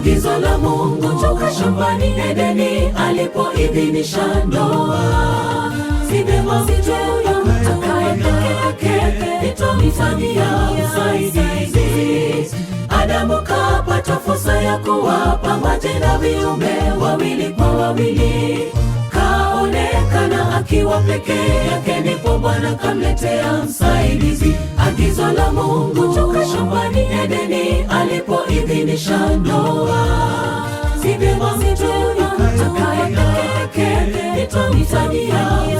agizo la Mungu toka shambani Edeni alipoidhinisha ndoa. Si vyema mtu akae peke yake, itakuwa msaidizi. Adamu kapata fursa ya kuwapa majina viumbe wawili kwa wawili, kaonekana akiwa peke yake, ndipo Bwana kamletea msaidizi. Agizo la Mungu toka shambani Edeni alipoidhinisha ndoa. Si vyema mtu akae peke yake, itakuwa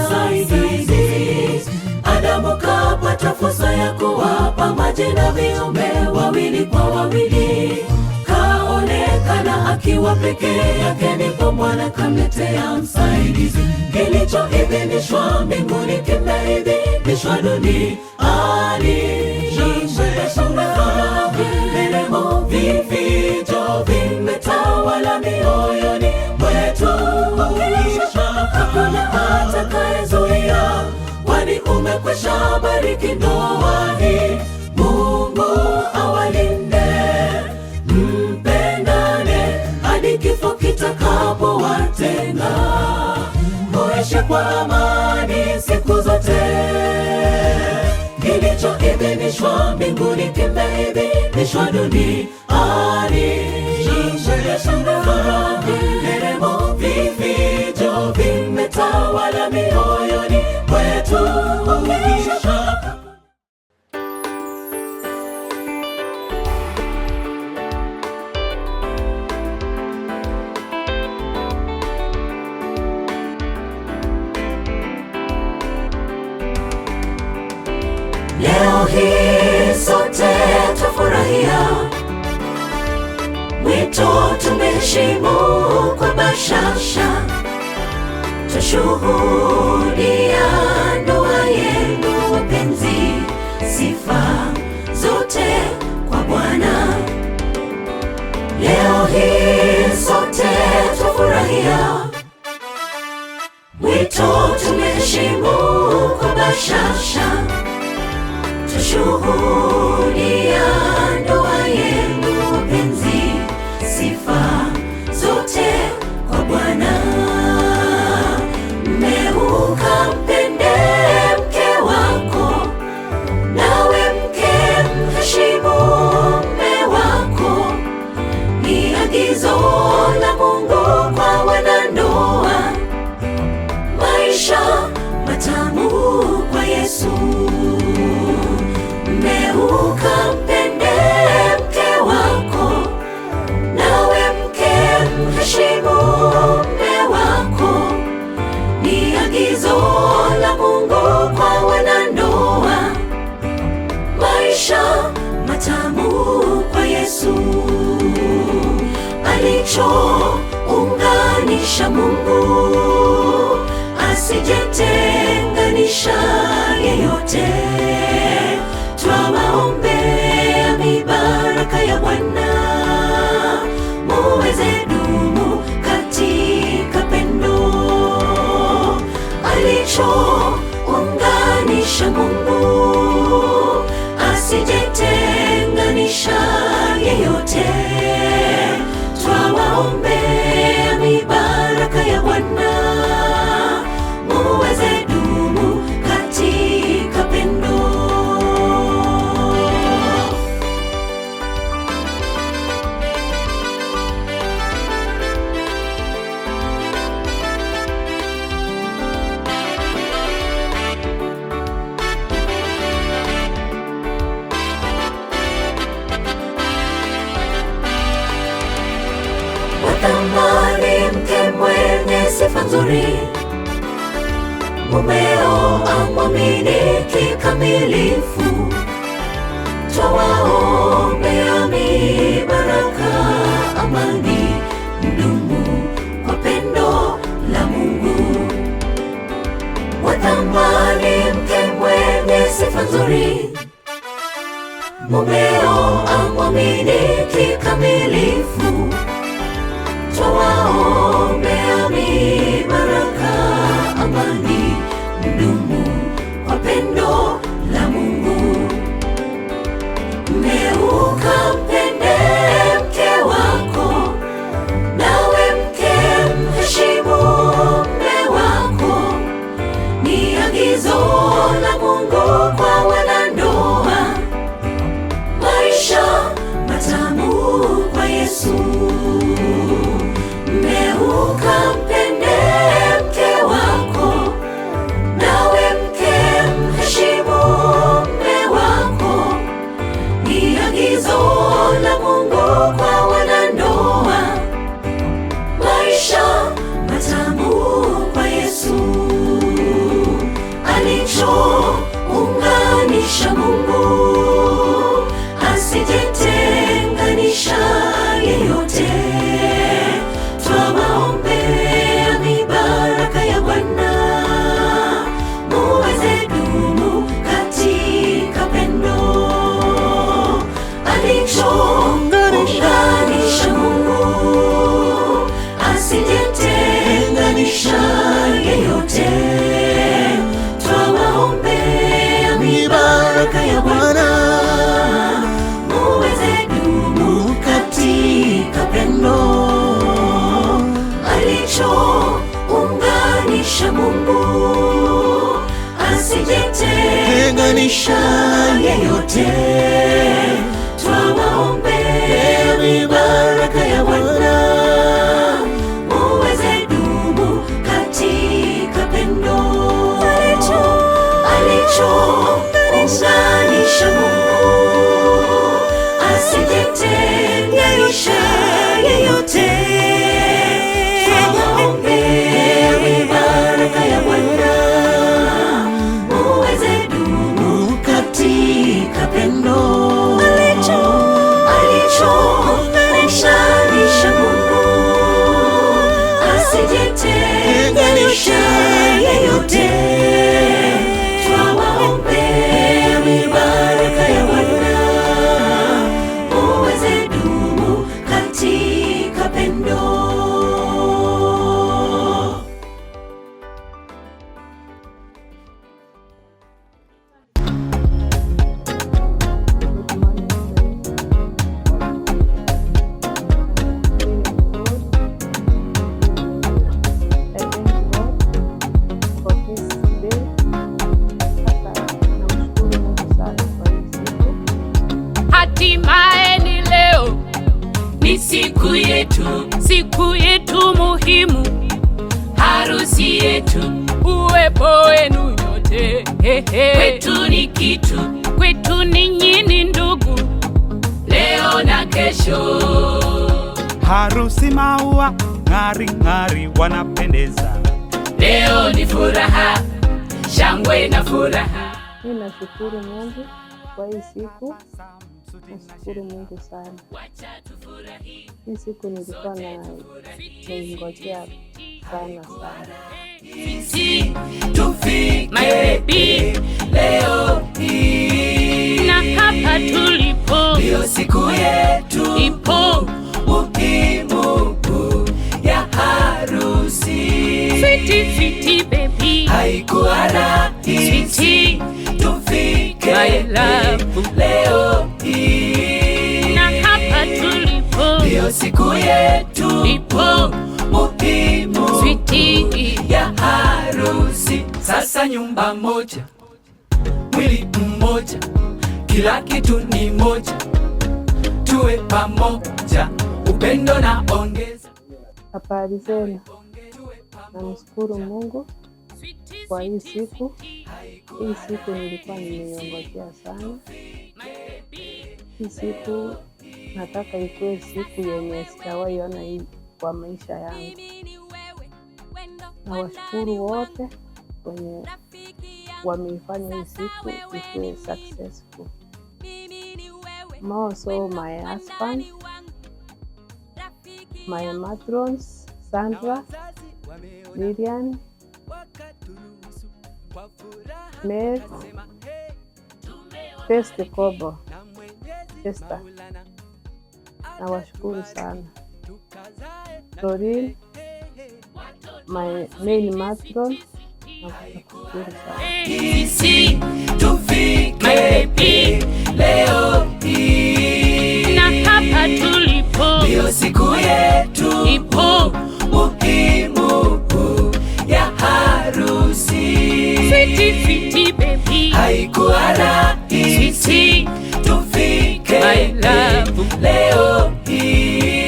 msaidizi. Adamu kapata fursa ya kuwapa majina viumbe wawili kwa wawili, kaonekana akiwa peke yake, ndipo Bwana kamletea msaidizi. Kilichoidhinishwa mbinguni kimeidhinishwa duniani. Nderemo vifijo vimetawala mioyoni mwetu, hakuna atakayezuia, kwani umekwisha bariki ndoa hii. Mungu awalinde, mpendane hadi kifo kitakapowatenga, muishi kwa amani siku zote. Kilichoidhinishwa mbinguni kimeidhinishwa duniani. Nderemo vifijo vimetawala mioyoni mwetu. Leo hii sote tufurahia wito tumeheshimu kwa bashasha, tushuhudia ndoa yenu wapenzi, sifa zote kwa Bwana. Leo hii sote tufurahia wito tumeheshimu kwa bashasha, tushuhudia ndoa yenu wapenzi, sifa zote kwa Bwana. Mmeuka mpende mke wako, nawe mke mheshimu mume wako. Ni agizo la Mungu kwa wanandoa, maisha matamu kwa Yesu. Mmeuka mpende mke wako, nawe mke mheshimu mume wako. Ni agizo la Mungu kwa wanandoa, maisha matamu kwa Yesu. Alichounganisha Mungu asijetenganisha yeyote. Twawaombea mibaraka ya Bwana, muweze dumu katika pendo. Alichounganisha Mungu asijetenganisha yeyote. Twawaombea mibaraka ya Bwana, muweze dumu katika pendo. Wathamani mke mwenye sifa nzuri, mumeo amwamini kikamilifu. Twawaombea mibaraka, amani, mdumu kwa pendo la Mungu. Wathamani mke mwenye sifa nzuri, mumeo amwamini kikamilifu. Twawaombea mibaraka, amani, mdumu kwa pendo la Mungu. Mmeuka mpende mke wako, Yesu. Mme ukampende mke wako, nawe mke mheshimu mme wako. Ni agizo la Mungu kwa wanandoa, maisha matamu kwa Yesu. Alichounganisha Mungu asijetenganisha yeyote. Twawaombea mibaraka ya Bwana, muweze dumu katika pendo. Alichounganisha Mungu asijetenganisha yeyote. Twawaombea mibaraka ya Bwana, muweze dumu katika pendo. Alichounganisha Mungu asijetenganisha yeyote. Twawaombea mibaraka ya Bwana, muweze dumu katika pendo. Alichounganisha Mungu asijetenganisha yeyote. Twawaombea mibaraka ya Bwana, muweze dumu katika pendo. Alichounganisha Mungu asijetenganisha yeyote. Twawaombea mibaraka ya Bwana, muweze dumu katika pendo. Hatimaye ni leo, ni siku yetu muhimu, harusi yetu, uwepo wenu nyote. Kwetu ni kitu, kwetu ninyi ni ndugu, leo na kesho. Harusi maua ng'ari ng'ari wanapendeza, leo ni furaha, shangwe na furaha. Mimi nashukuru Mungu kwa hii siku, nashukuru Mungu sana. Hii siku nilikuwa naingojea sana. My baby, leo hii na hapa tulipo, ndio siku yetu ipo muhimu ya harusi. Sweetie baby, haikuwa rahisi tufike my love leo hii, na hapa tulipo, ndio siku yetu ipo muhimu sweetie ya harusi. Sasa nyumba moja, mwili mmoja, kila kitu ni moja, tuwe pamoja, upendo na ongeza. Habari zenu, namshukuru Mungu kwa hii siku. Hii siku nilikuwa nimeongojea sana. Hii siku nataka ikuwe siku yenye sijawahi ona hii kwa maisha yangu. Na washukuru wote wenye wameifanya hii siku ikuwe successful. Also my husband, my matrons, Sandra, Lilian, Mary, Teste Kobo, Esther. Na washukuru sana. Doreen, my main matron, na washukuru sana. My baby, leo hii na hapa tulipo, ndio siku yetu ipo muhimu ya harusi. Sweetie baby, haikuwa rahisi tufike my love leo hii.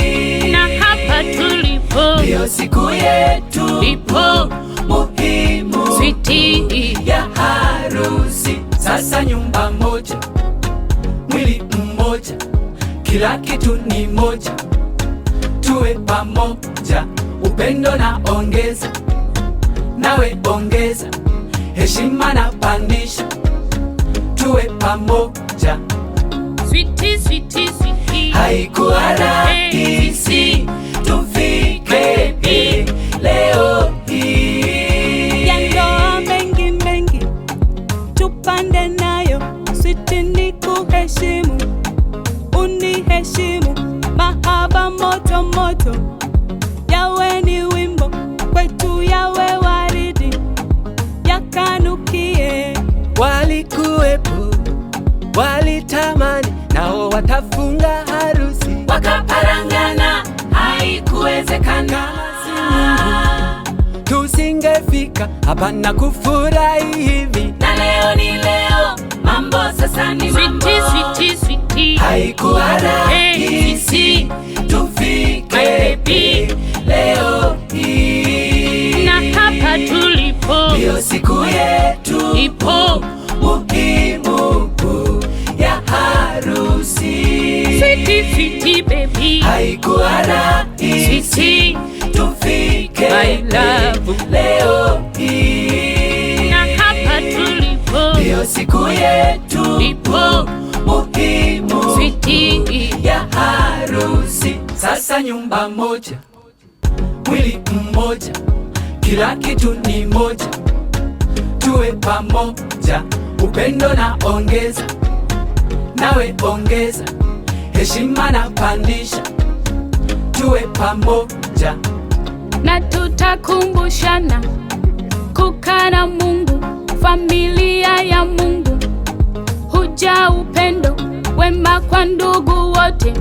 ndiyo siku yetu ipo muhimu switi ya harusi. Sasa nyumba moja, mwili mmoja, kila kitu ni moja, tuwe pamoja, upendo na ongeza, nawe ongeza, heshima na pandisha, tuwe pamoja. switi switi switi, Haikuwa rahisi tufike hii leo hii. Ya ndoa mengi mengi tupande nayo, switi ni kuheshimu, uniheshimu, mahaba moto moto, yawe ni wimbo kwetu, yawe waridi yakanukie. Walikuwepo, walitamani, nao watafunga harusi, wakaparangana, haikuwezekana. tusingefika hapa na kufurahi hivi. Na leo ni leo, mambo sasa ni mambo. Switi switi switi, Haikuwa rahisi tufike hii leo hii. na hapa tulipo Ndiyo siku yetu ipo muhimu ya harusi. switi switi baby, Haikuwa rahisi switi tufike my love. leo hii. na hapa tulipo Ndiyo siku yetu ipo muhimu switi ya harusi. Sasa nyumba moja, mwili mmoja, kila kitu ni moja, tuwe pamoja, upendo na ongeza, nawe ongeza, heshima na pandisha, tuwe pamoja. na tutakumbushana kukaa na Mungu, familia ya Mungu, huja upendo wema kwa ndugu wote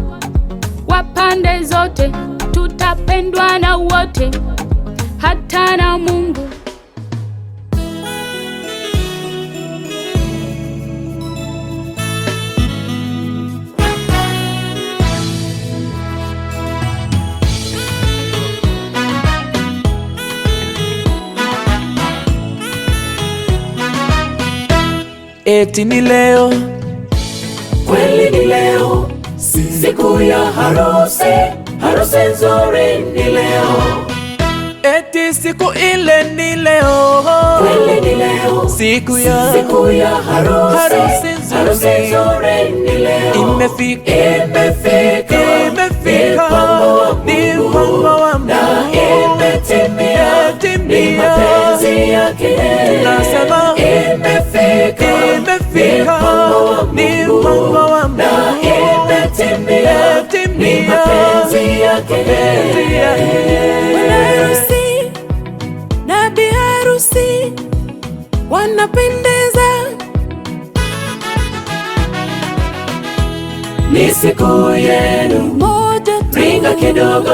wa pande zote, tutapendwa na wote, hata na Mungu. Eti ni leo, kweli ni leo, siku ya harusi, harusi nzuri ni leo. Eti siku ile ni leo, kweli ni leo, siku ya harusi, harusi nzuri ni leo. Imefika, ni mpango wa Mungu, na imetimia, ni mapenzi yake. Tunasema imefika, ni mpango wa Mungu, na imetimia, ni mapenzi yake. Bwana harusi na bi harusi wanapendeza, Ni siku yenu, moja tu, ringa kidogo,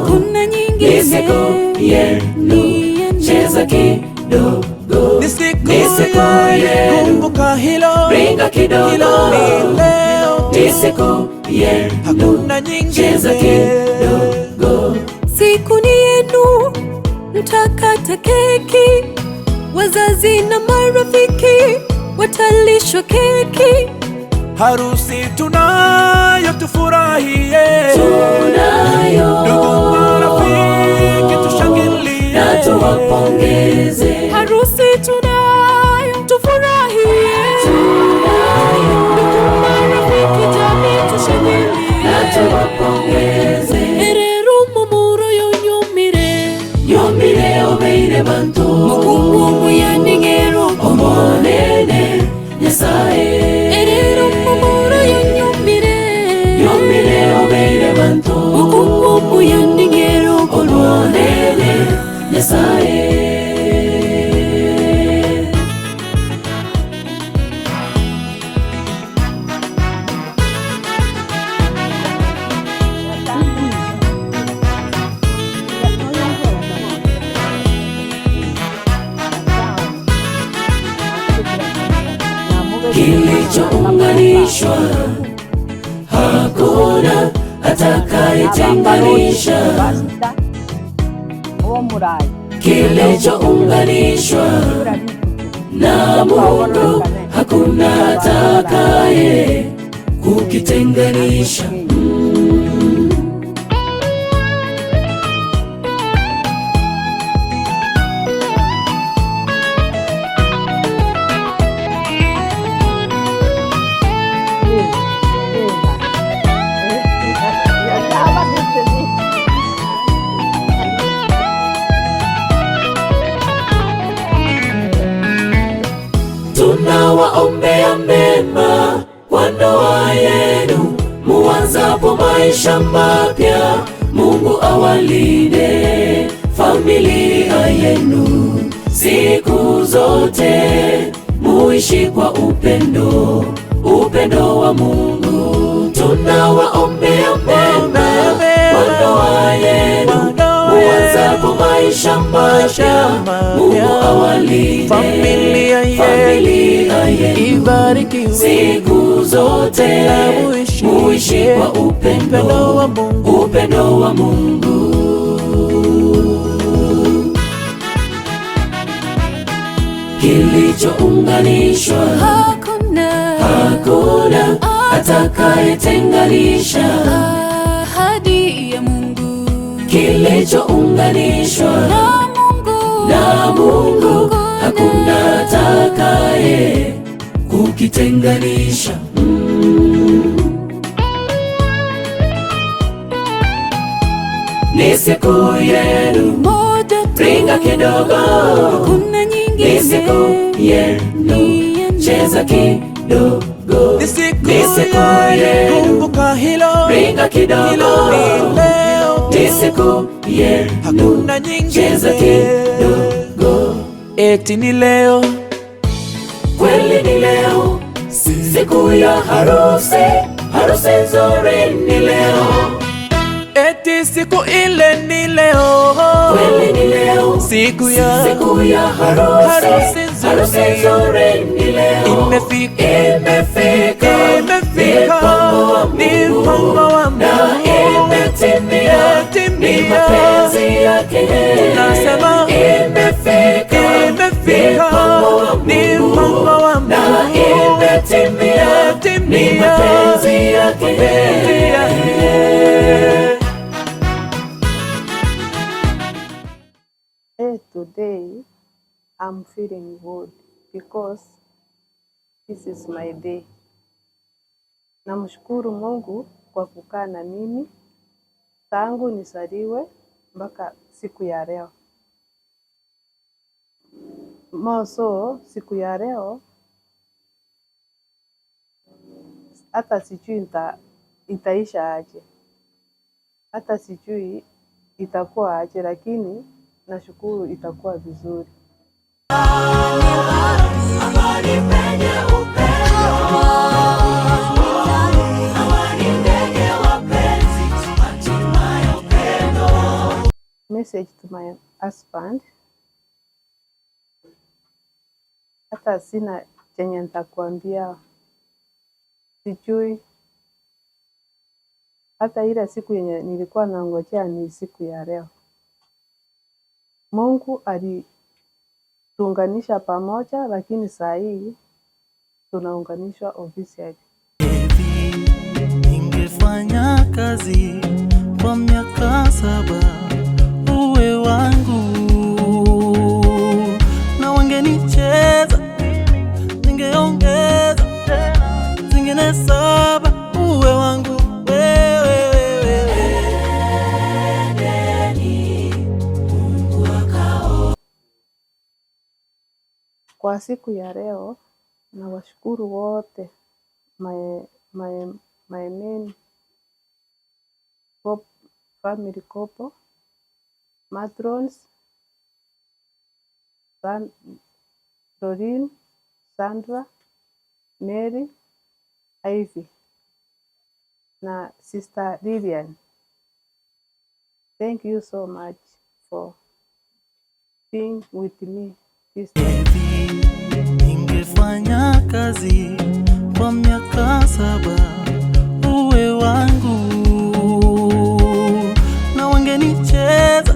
kuna nyingine. ni siku yenu, cheza kidogo, ni siku yenu, kumbuka hilo, ringa kidogo, ni leo, ni siku yenu, hakuna nyingine. cheza kidogo. Siku ni yenu, mtakata keki, wazazi na marafiki watalishwa keki. Harusi tunayo, tufurahie, Tunayo, ndugu marafiki tushangilie, na tuwapongeze. Harusi tunayo, tufurahie, ndugu marafiki jamii tushangilie, Na tuwapongeze. erero mumuro yonyumire, Yomire obeire bantu, mukungumu yaningero omonene Nyasaye. erero mumuro yonyumire, Yomire obeire bantu, mukungumu yaningero omonene Nyasaye. Kilichounganishwa hakuna atakayetenganisha. kilichounganishwa na Mungu hakuna atakaye kukitenganisha. Tunawaombea mema kwa ndoa yenu, muanzapo maisha mapya. Mungu awalinde familia yenu siku zote, muishi kwa upendo, upendo wa Mungu. Tunawaombea mema kwa ndoa yenu, muanzapo maisha mapya. Mungu awalinde familia yenu ibarikiwe siku zote, muishi kwa upendo wa Mungu, upendo wa Mungu. Kilichounganishwa hakuna atakayetenganisha. Ahadi ya Mungu kilichounganishwa na Mungu hakuna atakaye kukitenganisha. Ni siku yenu, ringa kidogo. Ni siku yenu, cheza kidogo. Ni siku yenu, kumbuka hilo, ringa kidogo. Ni siku yenu, hakuna nyingine, cheza kidogo. eti ni leo, kweli ni leo, siku ya harusi, harusi nzuri ni leo. eti siku ile ni leo, Kweli ni leo, siku ya harusi, harusi nzuri ni leo. imefika, ni mpango wa Mungu, na imetimia, ni mapenzi yake. Tunasema imefika, ni mpango wa Mungu, na imetimia, ni mapenzi yake. Today I'm feeling good because this is my day. Namshukuru Mungu kwa kukaa na mimi tangu nisaliwe mpaka siku ya leo. Moso siku ya leo hata sijui itaisha aje, hata sijui itakuwa aje, lakini nashukuru itakuwa vizuri. Message to my husband. Hata sina chenye nitakwambia, sijui hata ile siku yenye nilikuwa nangojea ni siku ya leo. Mungu alituunganisha pamoja, lakini saa hii tunaunganishwa officially. Ningefanya kazi kwa miaka 7 uwe wangu, na wangenicheza ningeongeza tena zingine 7 uwe wangu. Kwa siku ya leo nawashukuru wote, my main family couple, matrons, Doreen, Sandra, Mary, Ivy na Sister Lilian. Thank you so much for being with me this day. Ningefanya kazi kwa miaka 7 uwe wangu, na wangenicheza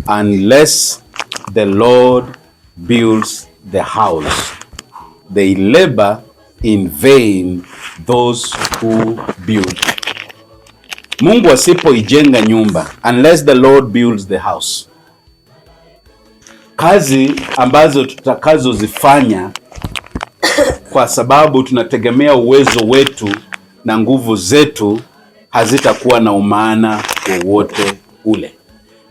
unless the Lord builds the house, they labor in vain those who build. Mungu asipoijenga nyumba, unless the Lord builds the house, kazi ambazo tutakazozifanya kwa sababu tunategemea uwezo wetu na nguvu zetu hazitakuwa na umaana wowote ule.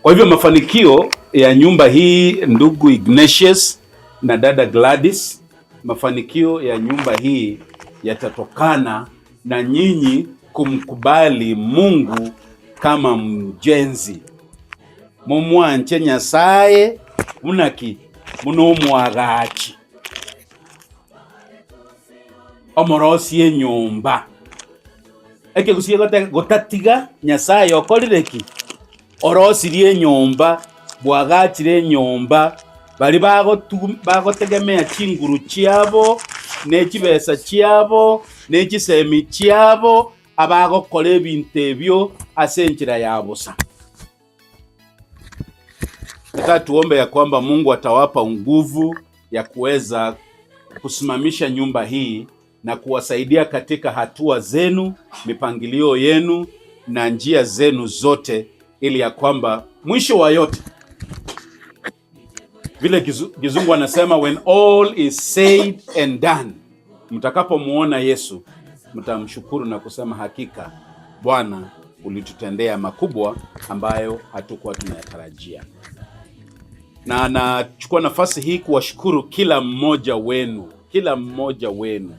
Kwa hivyo mafanikio ya nyumba hii, ndugu Ignatius na dada Gladys, mafanikio ya nyumba hii yatatokana na nyinyi kumkubali Mungu kama mjenzi. Mumwanche Nyasaye munaki munomwagachi omorosi enyumba eke gusiye gotatiga Nyasaye okorireki orosirie enyumba bwagachire enyumba bali bagotegemea chinguru chiabo n'ekibesa chiabo n'ekisemi chiabo abagokora ebintu ebyo ase enchira yabusa. Nataka tuombe ya kwamba Mungu atawapa nguvu ya kuweza kusimamisha nyumba hii na kuwasaidia katika hatua zenu, mipangilio yenu na njia zenu zote, ili ya kwamba mwisho wa yote, vile Kizungu anasema, when all is said and done, mtakapomuona Yesu mtamshukuru na kusema hakika Bwana ulitutendea makubwa ambayo hatukuwa tunayatarajia. Na nachukua nafasi hii kuwashukuru kila mmoja wenu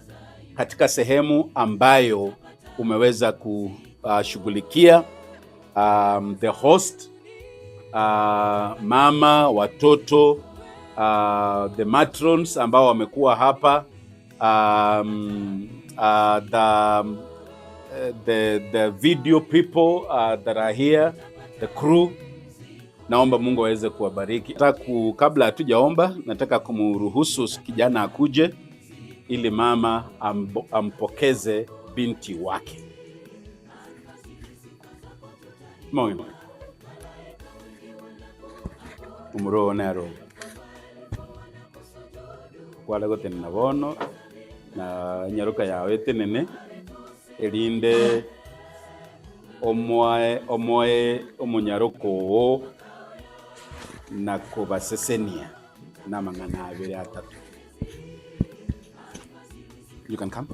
katika sehemu ambayo umeweza kushughulikia, the host, mama, watoto, the matrons ambao wamekuwa hapa, the video people that are here, the crew. Naomba Mungu aweze kuwabariki. Kabla hatujaomba, nataka kumruhusu kijana akuje ili mama ampokeze binti wake. Moyo. Umuro nero. Kwala gote nabono na nyaruka yawe tenene elinde omoe omunyaruko na kubasesenia na mangana abiri atatu. You can come.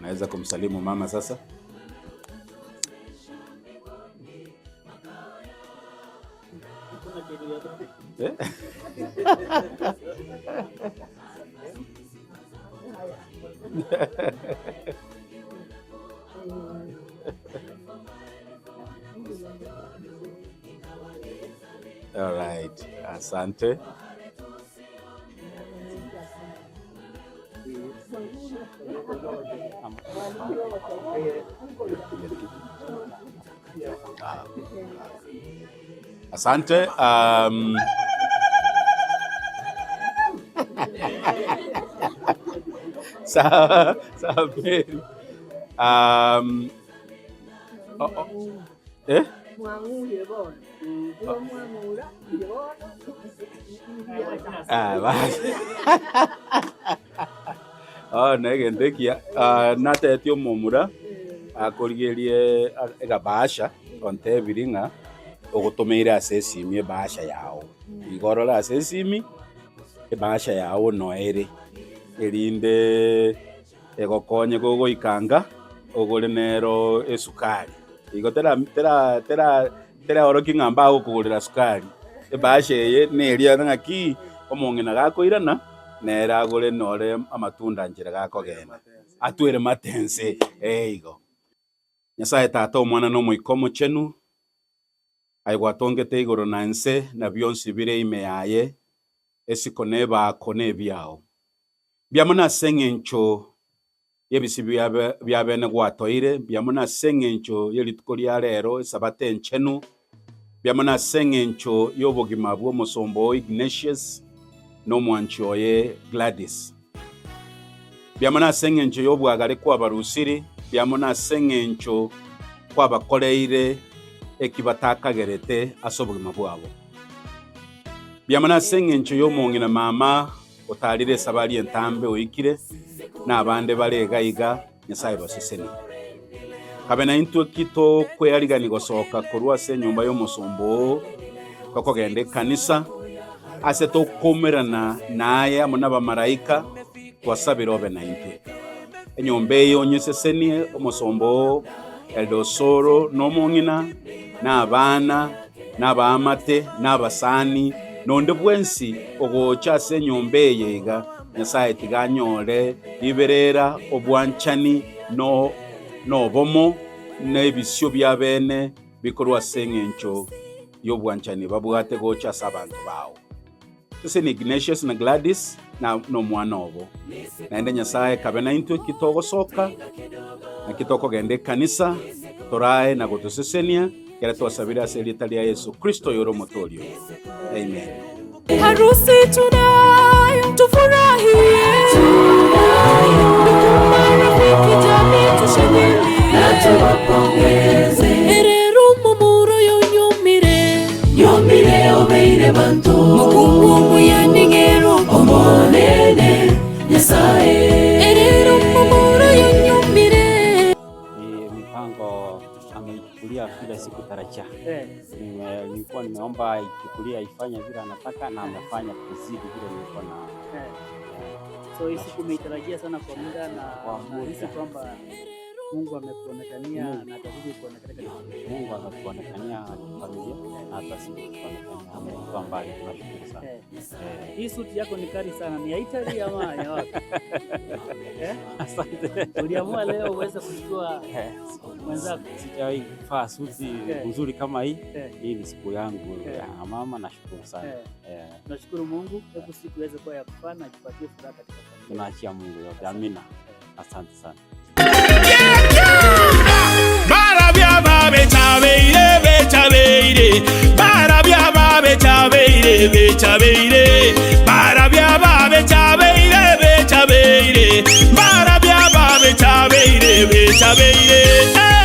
Naweza kumsalimu mama sasa. All right. Asante. Asante. Sawa. Negendekia natetio momura akorigerie egabasha onte biringa ogotomeira asesimi ebasha yao igorora asesimi ebasha yao noere erinde egokonye gogo ikanga ogore nero esukari igotera tera oroki ngamba okugurira sukari ebasha ye neria ngaki omongena gakoirana nera agore nore amatunda njira gakogenda atwere matense eigo. Nyasaye tata omwana no moikomo chenu aigwatongete igoro na nse na byonsi bire ime yaye esikone bakone byao byamona sengencho yebisibi byabene gwatoire byamona sengencho yelitukoria rero sabate nchenu byamona sengencho yobogima bwo musombo Ignatius no mwanchi oye Gladys. Byamona sengencho yobwagale kwa barusiri, byamona sengencho kwa bakoleire ekibatakagerete asobugima bwabo. Byamona sengencho yomongina mama otalire sabali entambe oikire na abande balegayiga Nyasaye baseseni. Kabena into kito kweyarigani gosoka korwa se nyumba y'omusombo koko gende kanisa ase to komerana naye amuna bamaraika twasabira obe na into enyombe yonyeseseni omusombo eldosoro nomongina n'abana n'abamate n'abasani nonde bwensi ogocha se nyombe yega Nyasaye tiganyole iberera obwanchani no bomo n'ebisyo bya bene bikorwa sengencho yobwanchani babwate gocha sabantu bawo. Sese ni Ignatius na Gladys na no mwana obo naende Nyasaye kabena into kitogo soka na kitoko gende kanisa torae na gotosesenia kera twasabira selita ya Yesu Kristo yoro motorio. Amen. Harusi tunayo, tufurahie, marafiki, jamii tushangilie, na tuwapongeze. Erero mumuro nyomire obeire bantu mukungu muyanigero omonene Nyasaye. Erero mumuro nyomire mipango ameichukulia kila siku taracha. Nilikuwa nimeomba ichukulia ifanye vile anataka na amefanya kuzidi vile nilikuwa na. So hii siku umeitarajia sana kwa muda na nahisi kwamba Mungu amekuonekania na atazidi kuonekana. Mungu amekuonekania familia na atazidi kuonekania. Amekuwa mbali, tunashukuru sana. Hii suti yako ni kali sana. Ni ya Italy ama ya wapi? Asante. Uliamua leo uweze kuchukua mwenzako. Sijawahi kuvaa suti nzuri kama hii. Hii ni siku yangu ya mama, nashukuru sana. Tunashukuru Mungu. Hebu siku iweze kuwa ya kufana, tupatie furaha katika familia. Tunaachia Mungu yote. Amina. Asante sana. Barabia babe chabeire be chabeire barabia babe chabeire be chabeire barabia babe chabeire be chabeire barabia babe chabeire be chabeire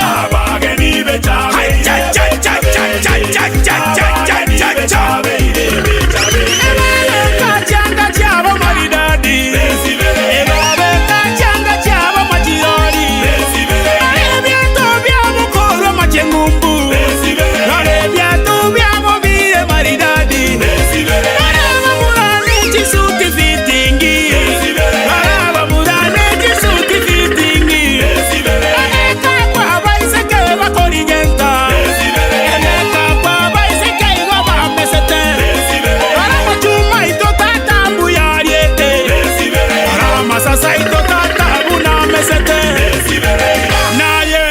abageni be chabeire cha cha cha cha cha cha cha cha chabeire be chabeire kachanga chabo maridadi ebabe kachanga chabo majirani Ngumbu Nare biatu biamo bie maridadi Maraba murane chisuti fitingi Maraba murane chisuti fitingi Eneka kwa baise ke wakorigenta Eneka kwa baise ke wabamesete Marama chuma ito tatambu yariete Marama sasa ito tatambu na mesete Naye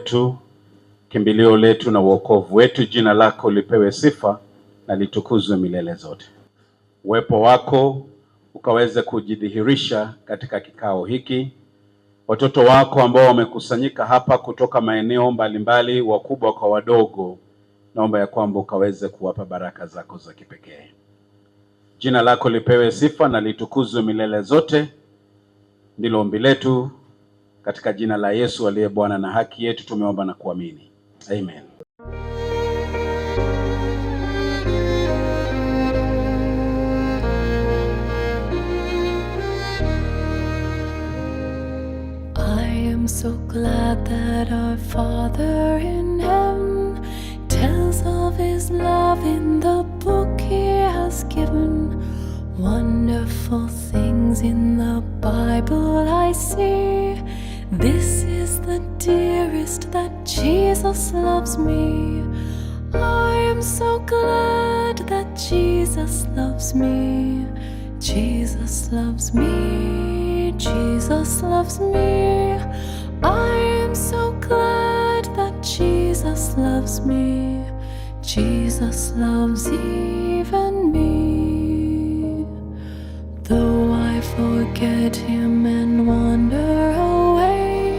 letu, kimbilio letu na wokovu wetu. Jina lako lipewe sifa na litukuzwe milele zote. Uwepo wako ukaweze kujidhihirisha katika kikao hiki. Watoto wako ambao wamekusanyika hapa kutoka maeneo mbalimbali, wakubwa kwa wadogo, naomba ya kwamba ukaweze kuwapa baraka zako za kipekee. Jina lako lipewe sifa na litukuzwe milele zote. Ndilo ombi letu katika jina la Yesu aliye Bwana na haki yetu tumeomba na kuamini. Amen. I am so glad that our Father in heaven tells of his love in the book he has given. Wonderful things in the Bible I see. This is the dearest that Jesus loves me. I am so glad that Jesus loves me. Jesus loves me. Jesus loves me. I am so glad that Jesus loves me. Jesus loves even me. Though I forget him and wander away,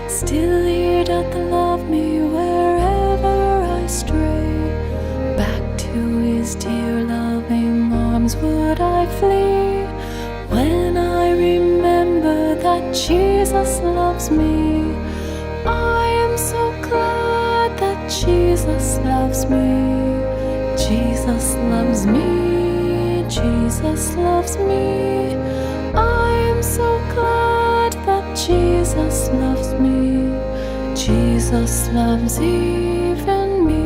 still he doth love me wherever I stray. Back to his dear loving arms would I flee, when I remember that Jesus loves me. I am so glad that Jesus loves me. Jesus loves me. Jesus loves me. I am so glad that Jesus loves me. Jesus loves even me.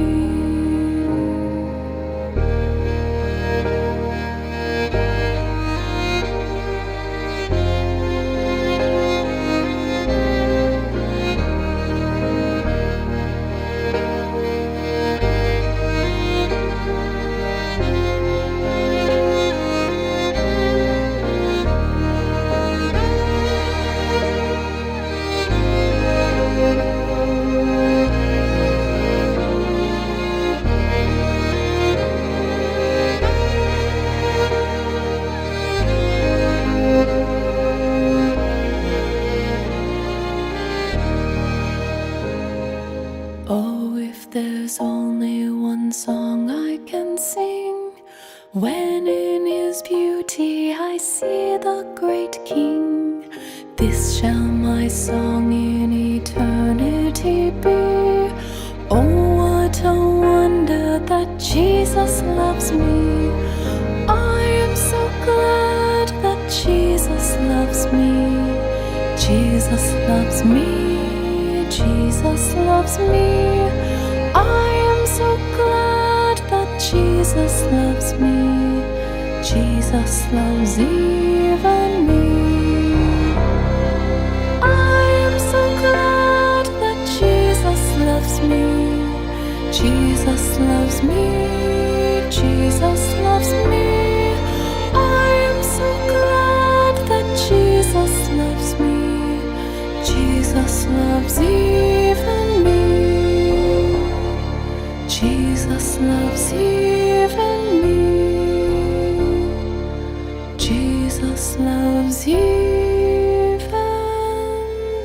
Oh, if there's only one song I can sing, when in his beauty I see the great King, this shall my song in eternity be. Oh, what a wonder that Jesus loves me. I am so glad that Jesus loves me. Jesus loves me. Jesus loves me. I am so glad that Jesus loves me. Jesus loves even me. I am so glad that Jesus loves me. Jesus loves me. Jesus loves me. I am so glad that Jesus loves me. Jesus loves even me. Jesus loves even me. Jesus loves even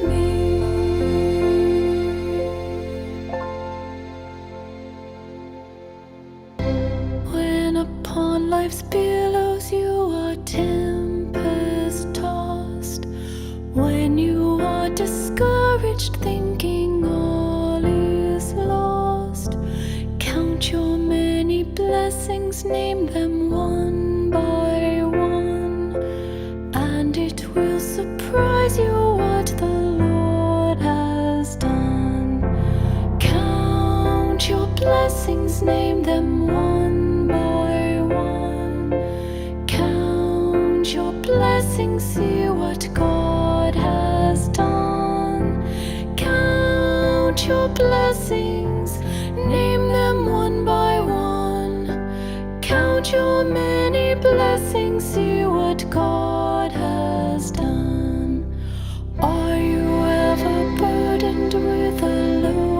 me. When upon life's billows you are tempest tossed, when you are discouraged thinking all is lost, count your many blessings, name them one by one, and it will surprise you what the Lord has done. Count your blessings, name them one by one. Count your blessings, see what God has done. Count your blessings, name them one by one. Count your many blessings, see what God has done. Are you ever burdened with a load?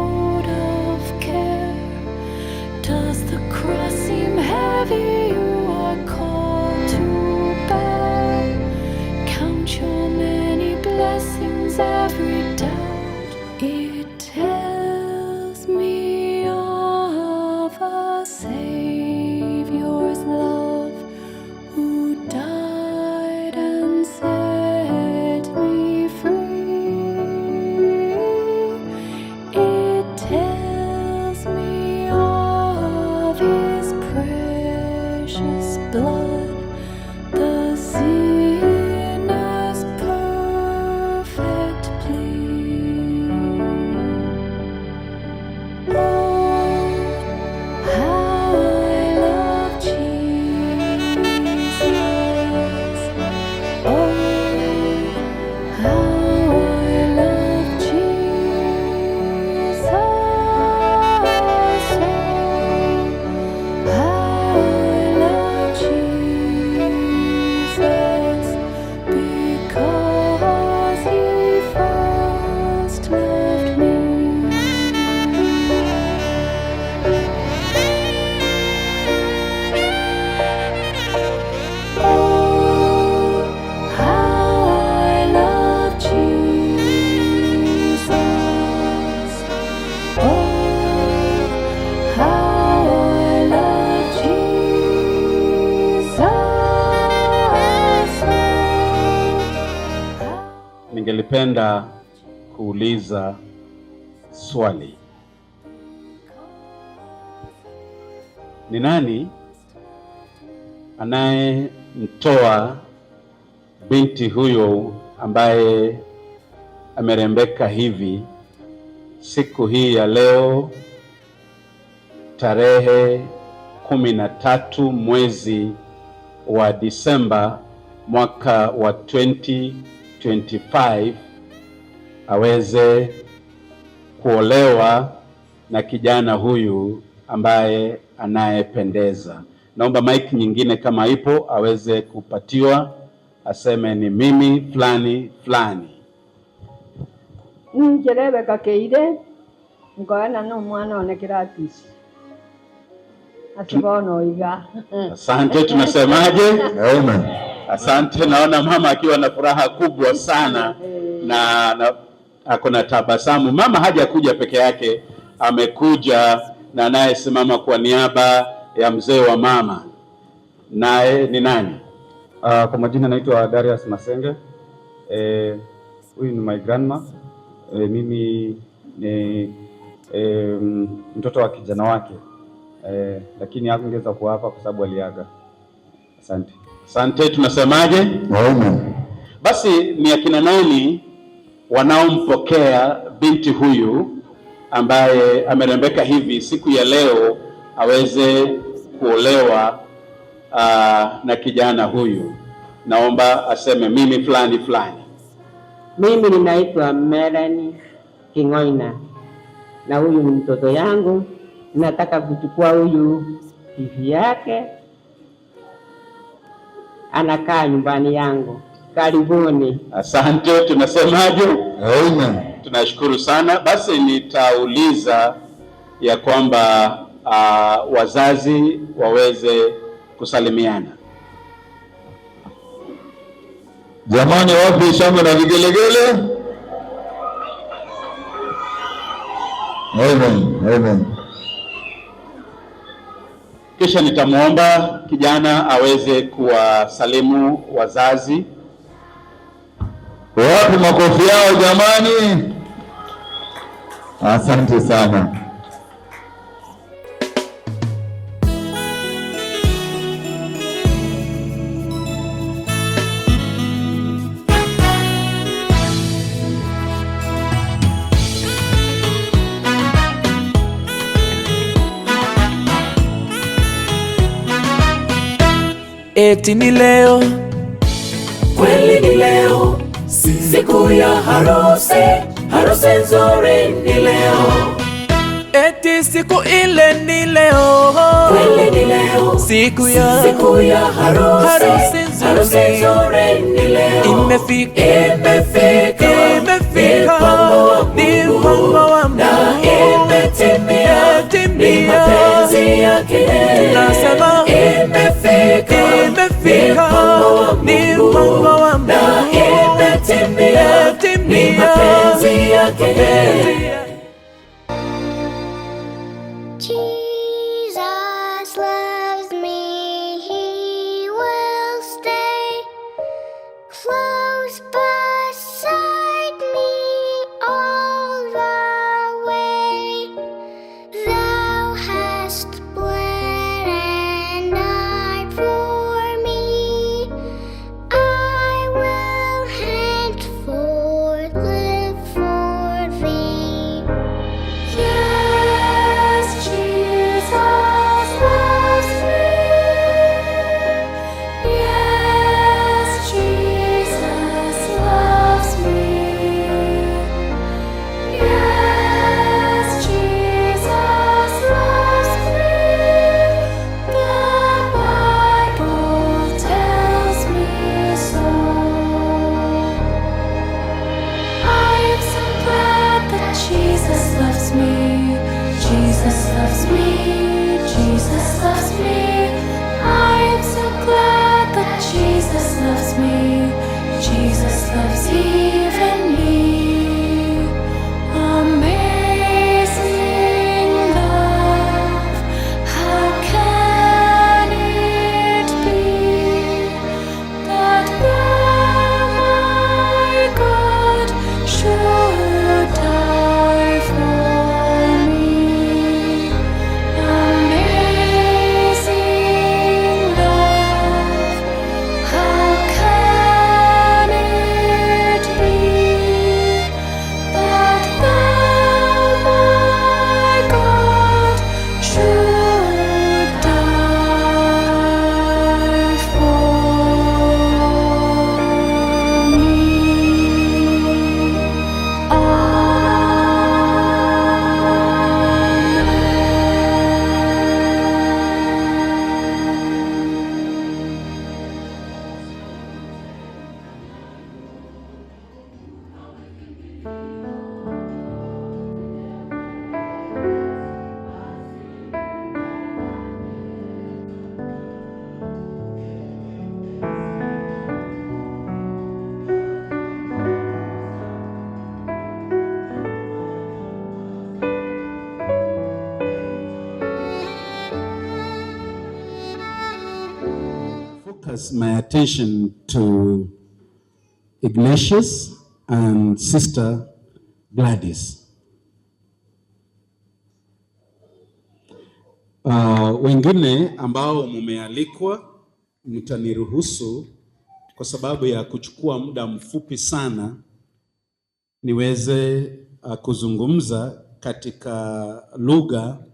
ningelipenda kuuliza swali. Ni nani anayemtoa binti huyo ambaye amerembeka hivi siku hii ya leo tarehe 13 mwezi wa Disemba mwaka wa 2025 aweze kuolewa na kijana huyu ambaye anayependeza? Naomba mic nyingine kama ipo aweze kupatiwa, aseme ni mimi fulani fulani. Njerebe kakeire ngoana no mwana onekiratishi asibono iga. Asante, tunasemaje? Amen. Asante, naona mama akiwa na furaha kubwa sana na ako na tabasamu. Mama hajakuja peke yake, amekuja na anayesimama kwa niaba ya mzee wa mama. Naye ni nani? Kwa majina naitwa Darius Masenge. Huyu ni my grandma. Mimi ni mtoto wa kijana wake. Lakini hakungeweza kuwa hapa kwa sababu aliaga. Asante. Asante, tunasemaje? Amen. Basi ni akina nani wanaompokea binti huyu ambaye amerembeka hivi siku ya leo aweze kuolewa na kijana huyu? Naomba aseme mimi fulani fulani. Mimi ninaitwa Melanie Kingoina na huyu ni mtoto yangu. Nataka kuchukua huyu hivi yake, anakaa nyumbani yangu. Karibuni. Asante, tunasemaje? Amen. Tunashukuru sana. Basi nitauliza ya kwamba wazazi waweze kusalimiana. Jamani, wapi shangwe na vigelegele? Amen. Amen. Kisha nitamwomba kijana aweze kuwasalimu wazazi. Wapi makofi yao jamani? Asante sana. Eti ni leo, kweli ni leo, siku ya harusi, harusi nzuri ni leo. Eti siku ile ni leo, kweli ni leo, siku ya harusi, harusi nzuri ni leo. Imefika, ni mpango wa Mungu, na imetimia, ni mapenzi yake. Tunasema imefika, ni mpango wa Mungu, na imetimia, ni mapenzi yake. Jesus loves me, he will stay close beside me all the way. Thou hast bled and died for me, I will henceforth live for thee. Yes, Jesus loves me. Yes, Jesus loves me. Yes, Jesus loves me. The Bible tells me so. I am so glad that Jesus loves me. Jesus loves me. Jesus loves me. I am so glad that Jesus loves me. Jesus loves even me. Amazing love, how can it be that thou, my God, focus my attention to Ignatius and Sister Gladys. Wengine ambao mumealikwa, mtaniruhusu kwa sababu ya kuchukua muda mfupi sana niweze kuzungumza katika lugha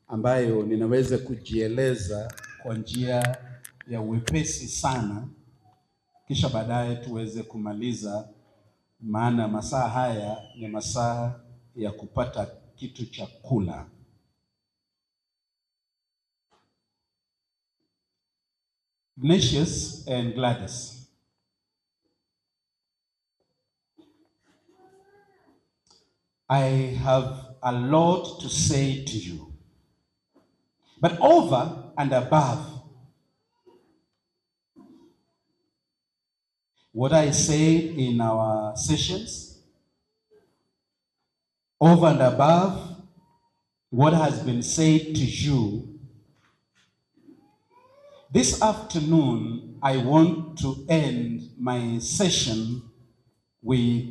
ambayo ninaweza kujieleza kwa njia ya wepesi sana, kisha baadaye tuweze kumaliza, maana masaa haya ni masaa ya kupata kitu cha kula. Ignatius and Gladys. I have a lot to say to you, but over and above what I said in our sessions, over and above what has been said to you, this afternoon I want to end my session with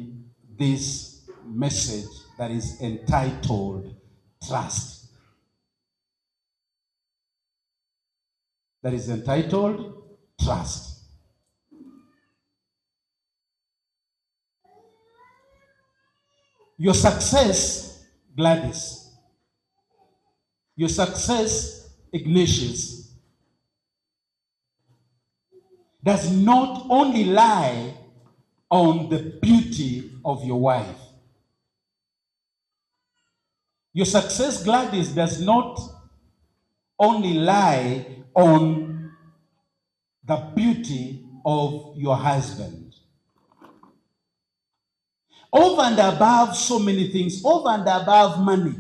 this message that is entitled Trust. That is entitled Trust. Your success, Gladys, your success, Ignatius, does not only lie on the beauty of your wife. Your success, Gladys, does not only lie on the beauty of your husband. Over and above so many things, over and above money,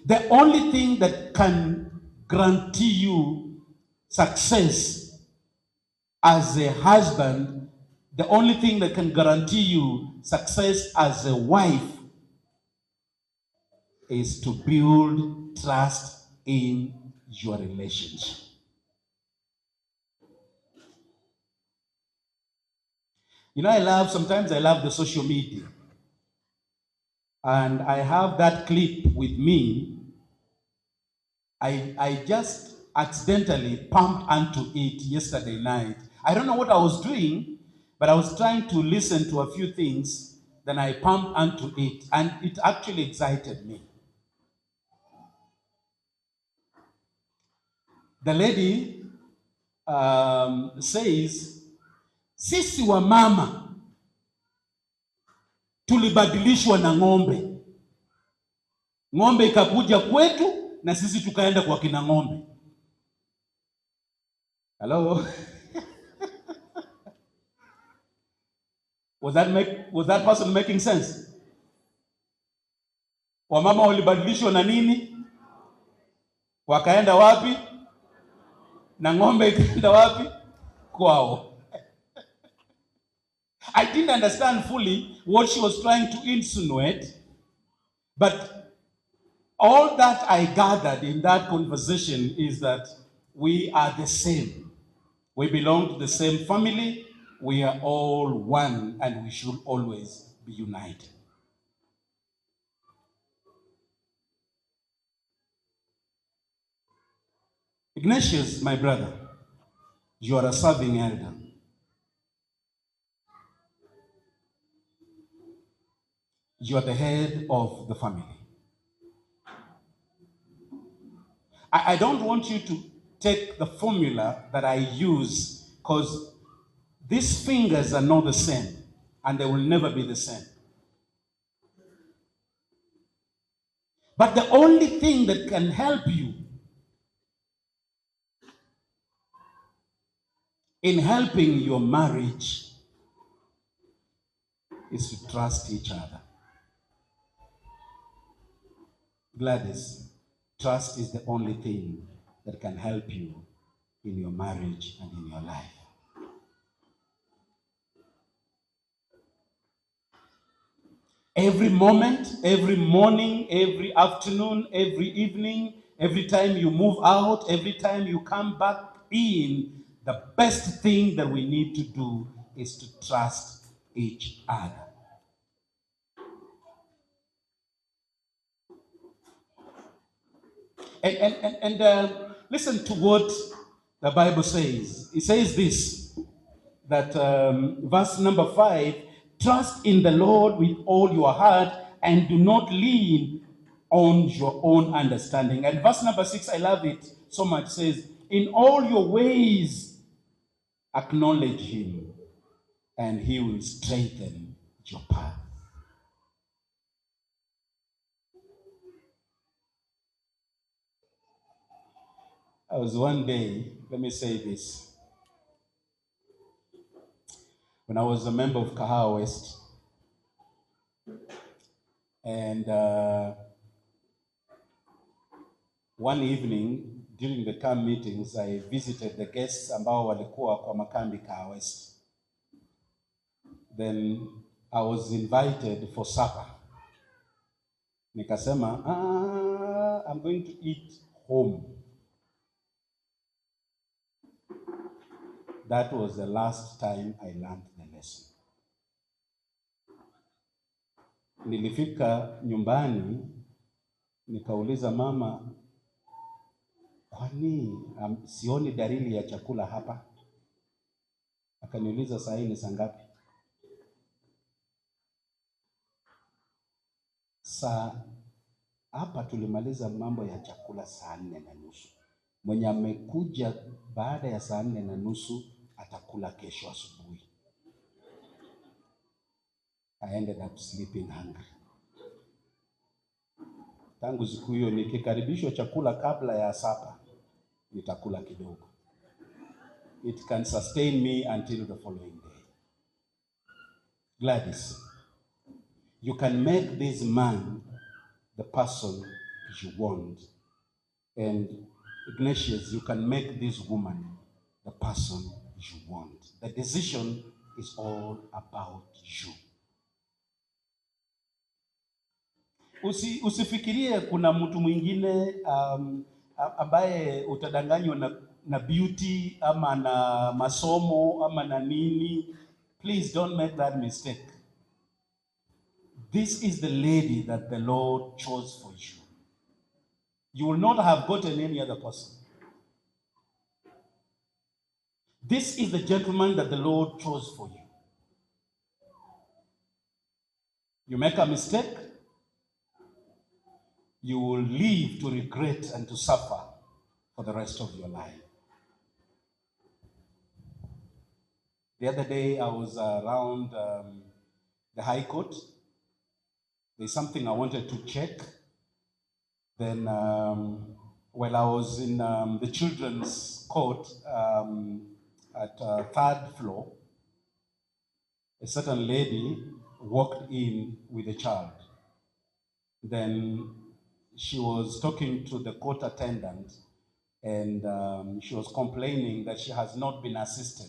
the only thing that can guarantee you success as a husband, the only thing that can guarantee you success as a wife is to build trust in your relationship. You know, sometimes I love the social media. And I have that clip with me. I just accidentally pumped onto it yesterday night. I don't know what I was doing, but I was trying to listen to a few things. Then I pumped onto it, and it actually excited me. The lady says, sisi wa mama tulibadilishwa na ng'ombe. Ng'ombe ikakuja kwetu na sisi tukaenda kwa kina ng'ombe. Hello? Was that person making sense? Wamama walibadilishwa na nini? Wakaenda wapi? Na ng'ombe ikaenda wapi? Kwao. I didn't understand fully what she was trying to insinuate, but all that I gathered in that conversation is that we are the same. We belong to the same family. We are all one, and we should always be united. Ignatius, my brother, you are a serving elder. You are the head of the family. I don't want you to take the formula that I use, because these fingers are not the same, and they will never be the same. But the only thing that can help you in helping your marriage is to trust each other. Gladys, trust is the only thing that can help you in your marriage and in your life. Every moment, every morning, every afternoon, every evening, every time you move out, every time you come back in, the best thing that we need to do is to trust each other. And listen to what the Bible says. It says this, that verse number 5, trust in the Lord with all your heart and do not lean on your own understanding. And verse number 6, I love it so much, says, in all your ways acknowledge him and he will straighten your path. I was one day, let me say this, when I was a member of Kahawa West, and one evening during the camp meetings, I visited the guests ambao walikuwa kwa makambi Kahawa West. Then I was invited for supper. Nikasema, I'm going to eat home. That was the last time I learned the lesson. Nilifika nyumbani, nikauliza mama, kwani sioni dalili ya chakula hapa? Akaniuliza saa hii ni saa ngapi? Hapa tulimaliza mambo ya chakula saa 4:30. Mwenye amekuja baada ya saa 4:30 atakula kesho asubuhi. I ended up sleeping hungry. Tangu siku hiyo nikikaribishwa chakula kabla ya sapa, nitakula kidogo. It can sustain me until the following day. Gladys, you can make this man the person you want. And Ignatius, you can make this woman the person you want. The decision is all about you. Usifikirie kuna mtu mwingine ambaye utadanganywa na beauty ama na masomo ama na nini. Please don't make that mistake. This is the lady that the Lord chose for you. You will not have gotten any other person. This is the gentleman that the Lord chose for you. You make a mistake, you will live to regret and to suffer for the rest of your life. The other day I was around the High Court. There's something I wanted to check. Then while I was in the children's court at 3rd floor, a certain lady walked in with a child. Then she was talking to the court attendant, and she was complaining that she has not been assisted.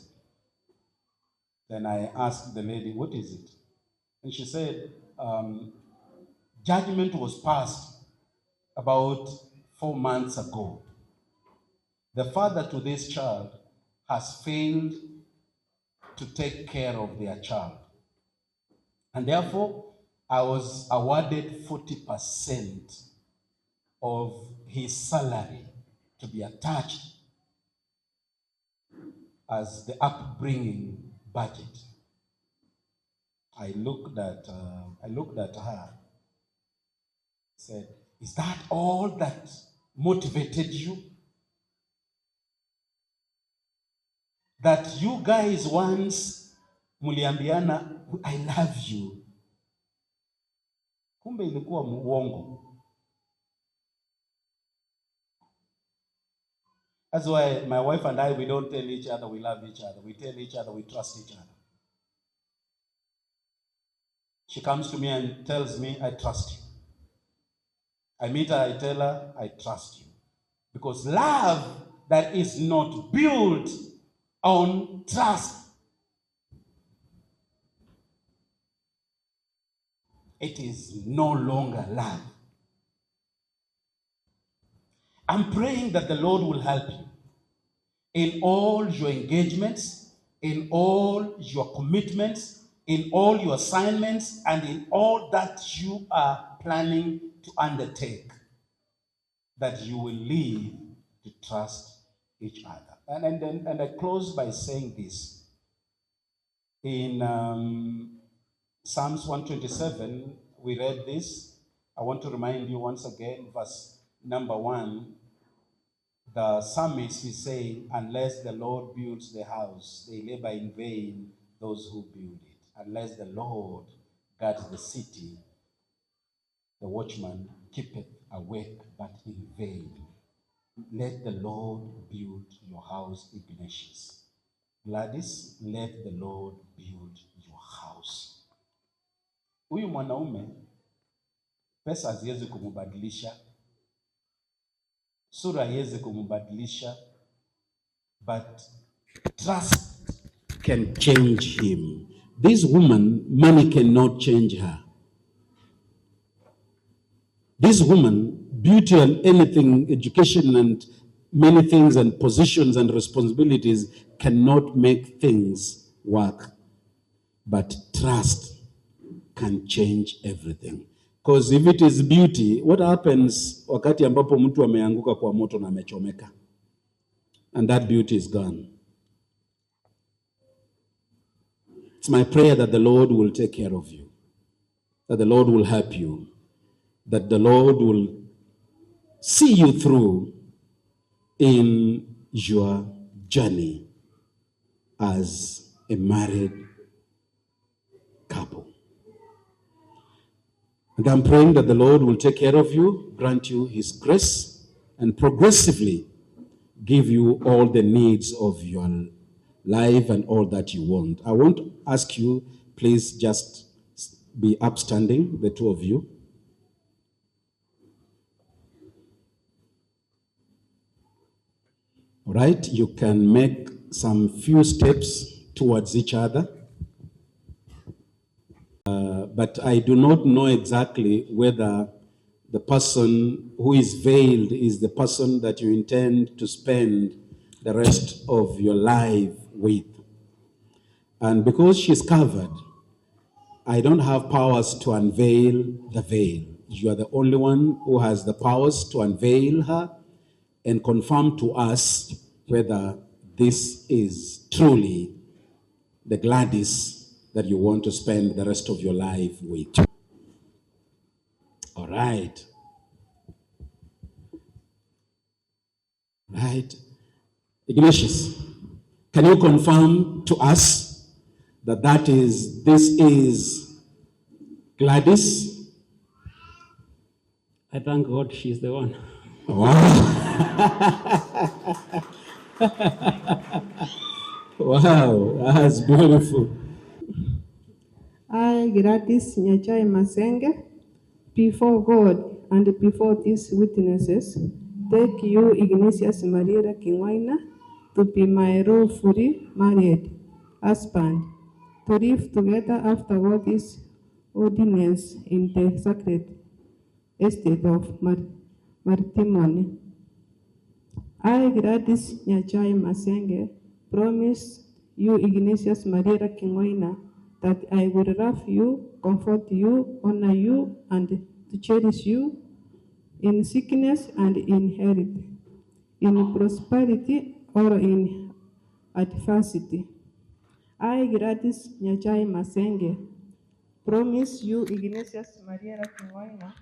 Then I asked the lady, what is it? And she said, judgment was passed about 4 months ago. The father to this child has failed to take care of their child. And therefore, I was awarded 40% of his salary to be attached as the upbringing budget. I looked at her, said, is that all that motivated you? That you guys once muliambiana, I love you. Kumbe ilikuwa uongo. That's why my wife and I, we don't tell each other we love each other. We tell each other we trust each other. She comes to me and tells me, I trust you. I meet her, I tell her, I trust you. Because love that is not built on trust, it is no longer love. I'm praying that the Lord will help you in all your engagements, in all your commitments, in all your assignments, and in all that you are planning to undertake, that you will live to trust each other. And I close by saying this. In Psalms 127, we read this. I want to remind you once again, verse number 1. The psalmist is saying, unless the Lord builds the house, they labor in vain, those who build it. Unless the Lord guards the city, the watchman keepeth awake, but in vain. Let the Lord build your house, Ignatius. Gladys, let the Lord build your house. Huyu mwanaume, pesa haziwezi kumubadilisha, sura haiwezi kumubadilisha, but trust can change him. This woman, money cannot change her. This woman, beauty and anything, education and many things and positions and responsibilities cannot make things work. But trust can change everything. Because if it is beauty, what happens wakati ambapo mtu ameanguka kwa moto na amechomeka? And that beauty is gone. It's my prayer that the Lord will take care of you, that the Lord will help you, that the Lord will see you through in your journey as a married couple. And I'm praying that the Lord will take care of you, grant you His grace, and progressively give you all the needs of your life and all that you want. I want to ask you, please just be upstanding, the two of you. All right, you can make some few steps towards each other. But I do not know exactly whether the person who is veiled is the person that you intend to spend the rest of your life with. And because she's covered, I don't have powers to unveil the veil. You are the only one who has the powers to unveil her and confirm to us whether this is truly the Gladys that you want to spend the rest of your life with. All right. Right. Ignatius, can you confirm to us that this is Gladys? I thank God she's the one. Wow. Wow, that's beautiful. I, Gladys Nyachai Masenge, before God and before these witnesses, take you, Ignatius Maria Kingwaina, to be my lawfully married husband, to live together after all this ordinance in the sacred estate of matrimony. I, Gladys Nyachai Masenge, promise you, Ignatius Maria Kingwaina, that I will love you, comfort you, honor you, and to cherish you in sickness and in health, in prosperity or in adversity. I, Gladys Nyachai Masenge, promise you, Ignatius Maria Kingwaina,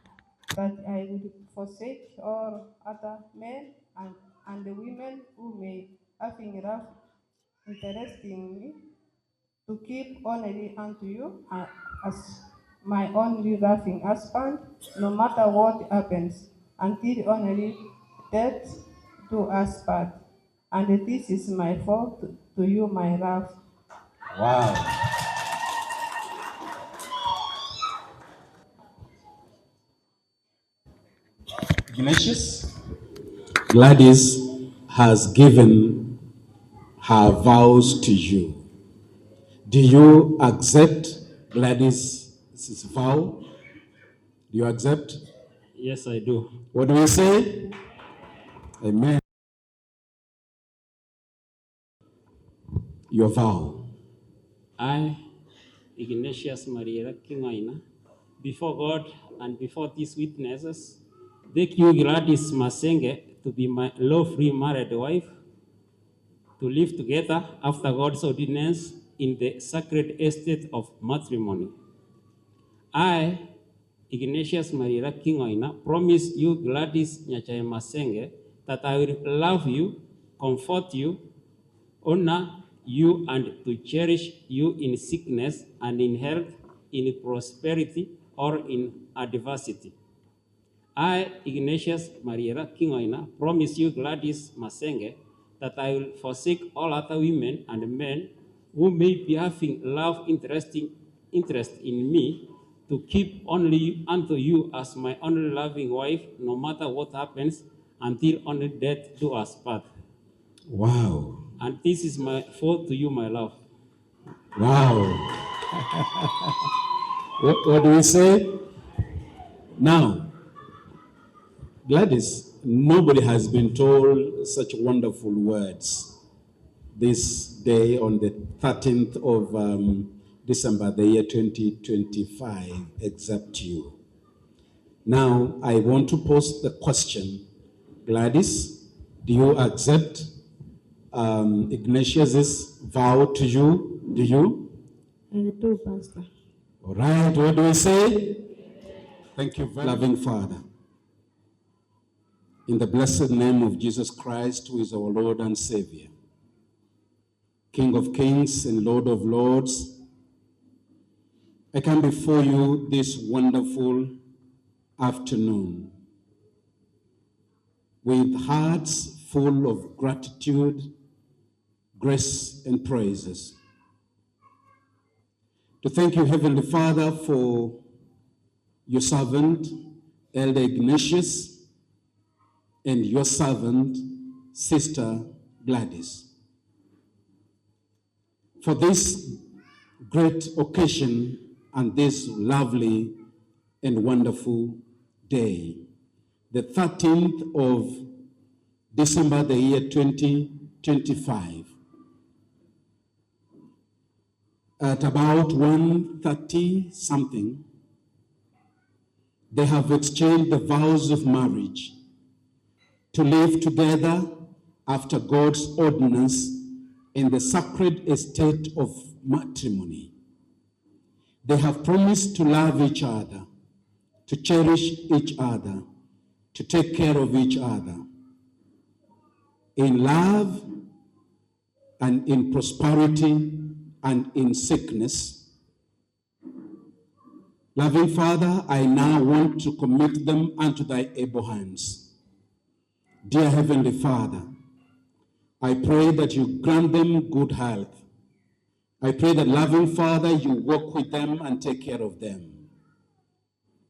that I will forsake all other men and the women who may have enough interest in me, to keep only unto you as my only loving husband, no matter what happens, until only death do us part. And this is my fault to you, my love. Wow. Ignatius, Gladys has given her vows to you. Do you accept Gladys' vow? Do you accept? Yes, I do. What do we say? Amen. Your vow. I, Ignatius Maria Kingaina, before God and before these witnesses, take you, Gladys Masenge, to be my lawfully married wife, to live together after God's ordinance in the sacred estate of matrimony. I, Ignatius Maria Kingaina, promise you, Gladys Nyachae Masenge, that I will love you, comfort you, honor you, and to cherish you in sickness and in health, in prosperity or in adversity. I, Ignatius Maria Kingaina, promise you, Gladys Masenge, that I will forsake all other women and men who may be having interest in me, to keep only unto you as my only loving wife, no matter what happens, until only death do us part. Wow. And this is my vow to you, my love. Wow. What do we say? Now, Gladys, nobody has been told such wonderful words this day on the 13th of December, the year 2025, except you. Now, I want to pose the question. Gladys, do you accept Ignatius's vow to you? Do you? I do, Pastor. All right, what do we say? Thank you very much. Loving Father, in the blessed name of Jesus Christ, who is our Lord and Savior, King of kings and Lord of lords, I come before you this wonderful afternoon with hearts full of gratitude, grace, and praises. To thank you, Heavenly Father, for your servant, Elder Ignatius, and your servant, Sister Gladys, for this great occasion and this lovely and wonderful day, the 13th of December, the year 2025. At about 1:30 something, they have exchanged the vows of marriage to live together after God's ordinance in the sacred estate of matrimony. They have promised to love each other, to cherish each other, to take care of each other, in love and in prosperity and in sickness. Loving Father, I now want to commit them unto thy able hands. Dear Heavenly Father, I pray that you grant them good health. I pray that, loving Father, you walk with them and take care of them.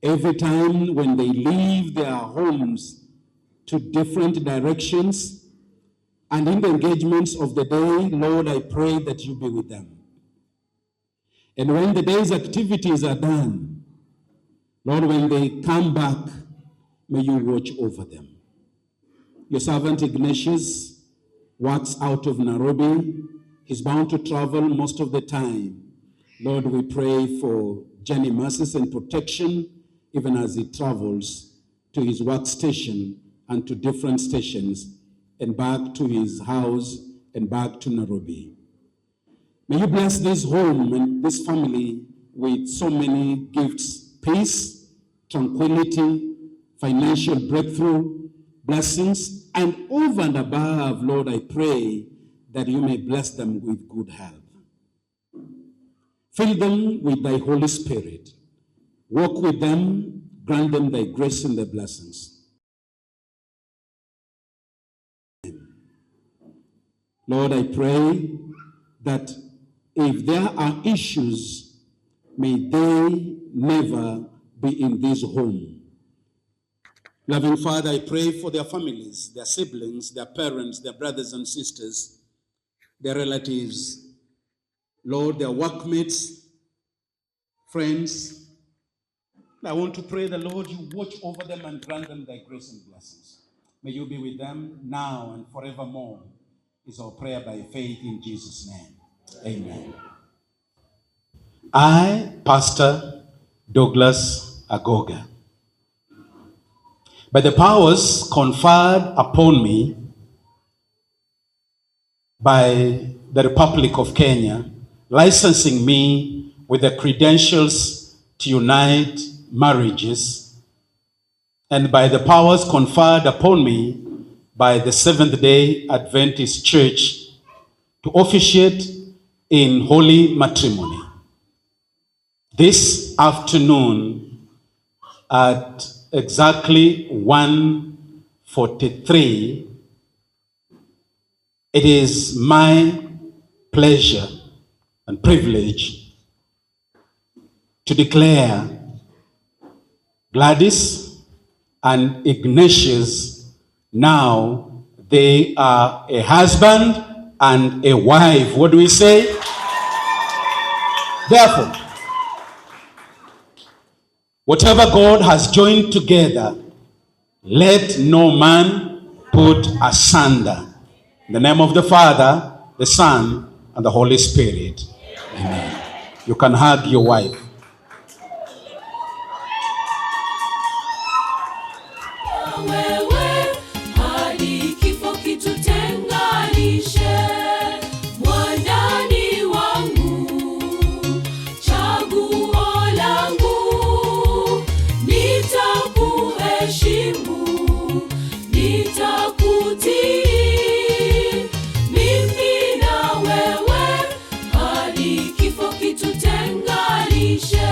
Every time when they leave their homes to different directions and in the engagements of the day, Lord, I pray that you be with them. And when the day's activities are done, Lord, when they come back, may you watch over them. Your servant Ignatius works out of Nairobi. He's bound to travel most of the time. Lord, we pray for journey mercies and protection even as he travels to his workstation and to different stations and back to his house and back to Nairobi. May you bless this home and this family with so many gifts, peace, tranquility, financial breakthrough, blessings, and over and above, Lord, I pray that you may bless them with good health. Fill them with thy Holy Spirit. Walk with them, grant them thy grace and thy blessings. Lord, I pray that if there are issues, may they never be in this home. Loving Father, I pray for their families, their siblings, their parents, their brothers and sisters, their relatives, Lord, their workmates, friends. I want to pray the Lord, you watch over them and grant them thy grace and blessings. May you be with them now and forevermore, is our prayer by faith in Jesus' name. Amen. I, Pastor Douglas Agoga, by the powers conferred upon me by the Republic of Kenya, licensing me with the credentials to unite marriages, and by the powers conferred upon me by the Seventh-day Adventist Church to officiate in holy matrimony. This afternoon at exactly 1:43, it is my pleasure and privilege to declare Gladys and Ignatius, now they are a husband and a wife. What do we say? Therefore, whatever God has joined together, let no man put asunder. In the name of the Father, the Son, and the Holy Spirit. Amen. You can hug your wife. Wewe hadi kifo kitutenganishe, mwandani wangu, chaguo langu, nitakuheshimu, nitakutii, mimi na wewe hadi kifo kitutenganishe.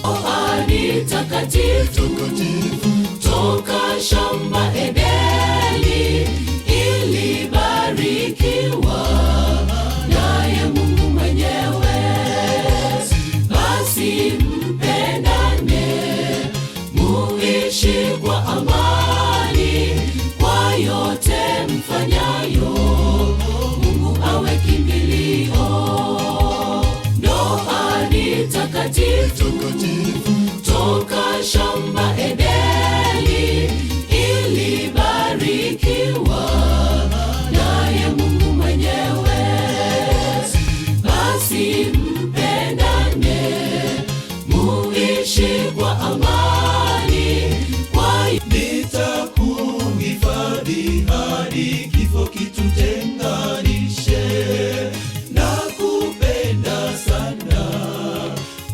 Ahadi takatifu toka shamba Edeni, ilibarikiwa naye Mungu mwenyewe. Basi mpendane, muishi kwa amani, kwa yote mfanyayo, Mungu awe kimbilio. Ndoa ni takatifu toka shamba Edeni, ilibarikiwa naye Mungu mwenyewe. Basi mpendane, muishi kwa amani, kwa nitakuhifadhi hadi kifo kitutenganishe. Nakupenda sana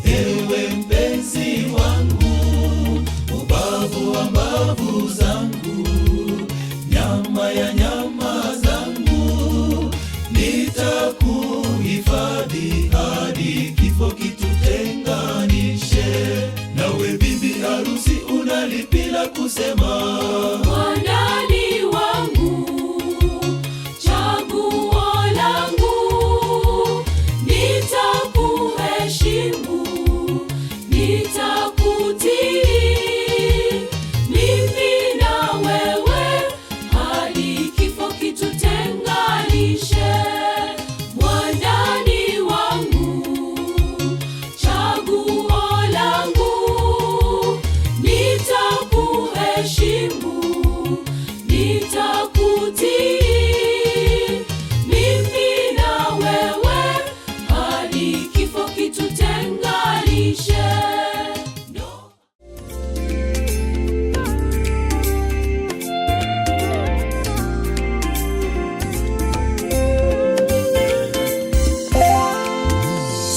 ewe mpenzi wangu, ubavu wa mbavu zangu, nyama ya nyama zangu, nitakuhifadhi hadi kifo kitutenganishe. Nawe bibi harusi unalipi la kusema? Mwandani wangu, chaguo langu, nitakuheshimu, nitakutii, mimi na wewe hadi kifo kitutenganishe. Mwandani wangu, chaguo langu, nitakuheshimu, nitakutii, mimi na wewe hadi kifo kitutenganishe.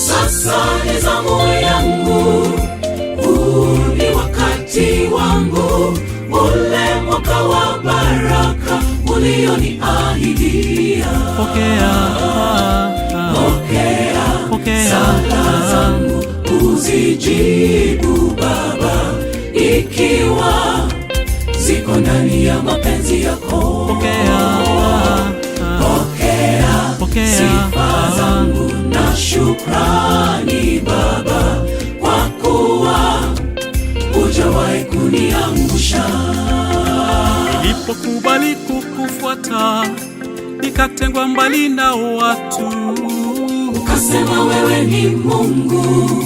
Sasa ni zamu yangu, huu ni wakati wangu, ule mwaka wa baraka ulioniahidia. Pokea sala zangu, uzijibu Baba, ikiwa ziko ndani ya mapenzi yako. Pokea sifa zangu na shukrani Baba, kwa kuwa hujawahi kuniangusha. Nilipokubali kukufuata, nikatengwa mbali na watu, ukasema wewe ni Mungu,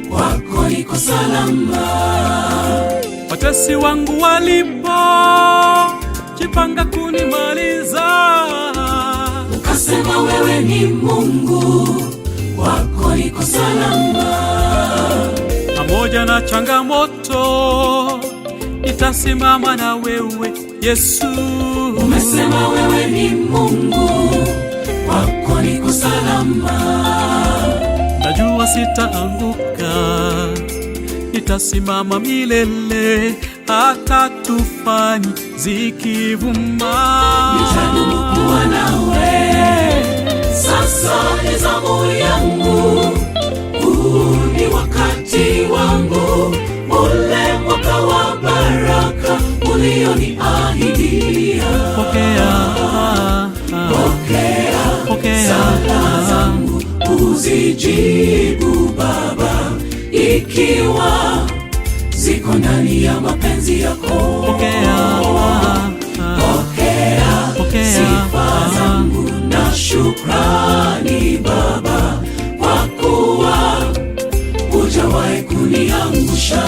kwako niko salama. Watesi wangu walipo wakajipanga kunimaliza. Ukasema wewe ni Mungu, wako niko salama. Pamoja na changamoto nitasimama na wewe Yesu. Umesema wewe ni Mungu, wako niko salama. Najua sitaanguka, nitasimama milele hata tufani zikivuma. Nitadumu kuwa nawe, sasa ni zamu yangu. Huu ni wakati wangu, ule mwaka wa baraka ulioniahidia. Pokea sala zangu, uzijibu Baba, ikiwa ziko ndani ya mapenzi yako. Pokea sifa zangu na shukrani Baba, kwa kuwa hujawahi kuniangusha.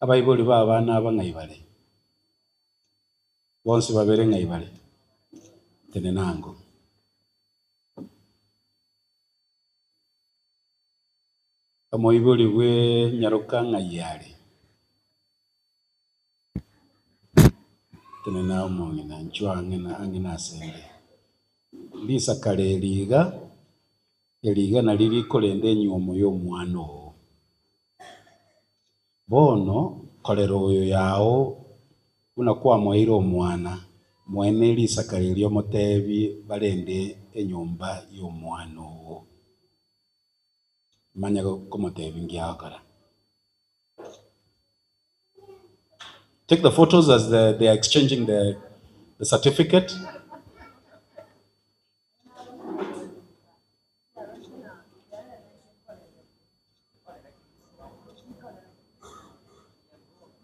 Abayibuli b'abaana abang'aibale bonse babere ng'aibale tene nango amoibuli bwe nyaruka ng'ayale tene na omong'ina nchwange na ang'ina asende lisa kale eliga nalilikolende enyomo y'omwana owo bono kolera oyo yao unakuwa mwaira omwana mwene lisakale lyomotebi balende enyumba y'omwana owo manya komotebi ngiakora. Take the photos as they are exchanging the certificate.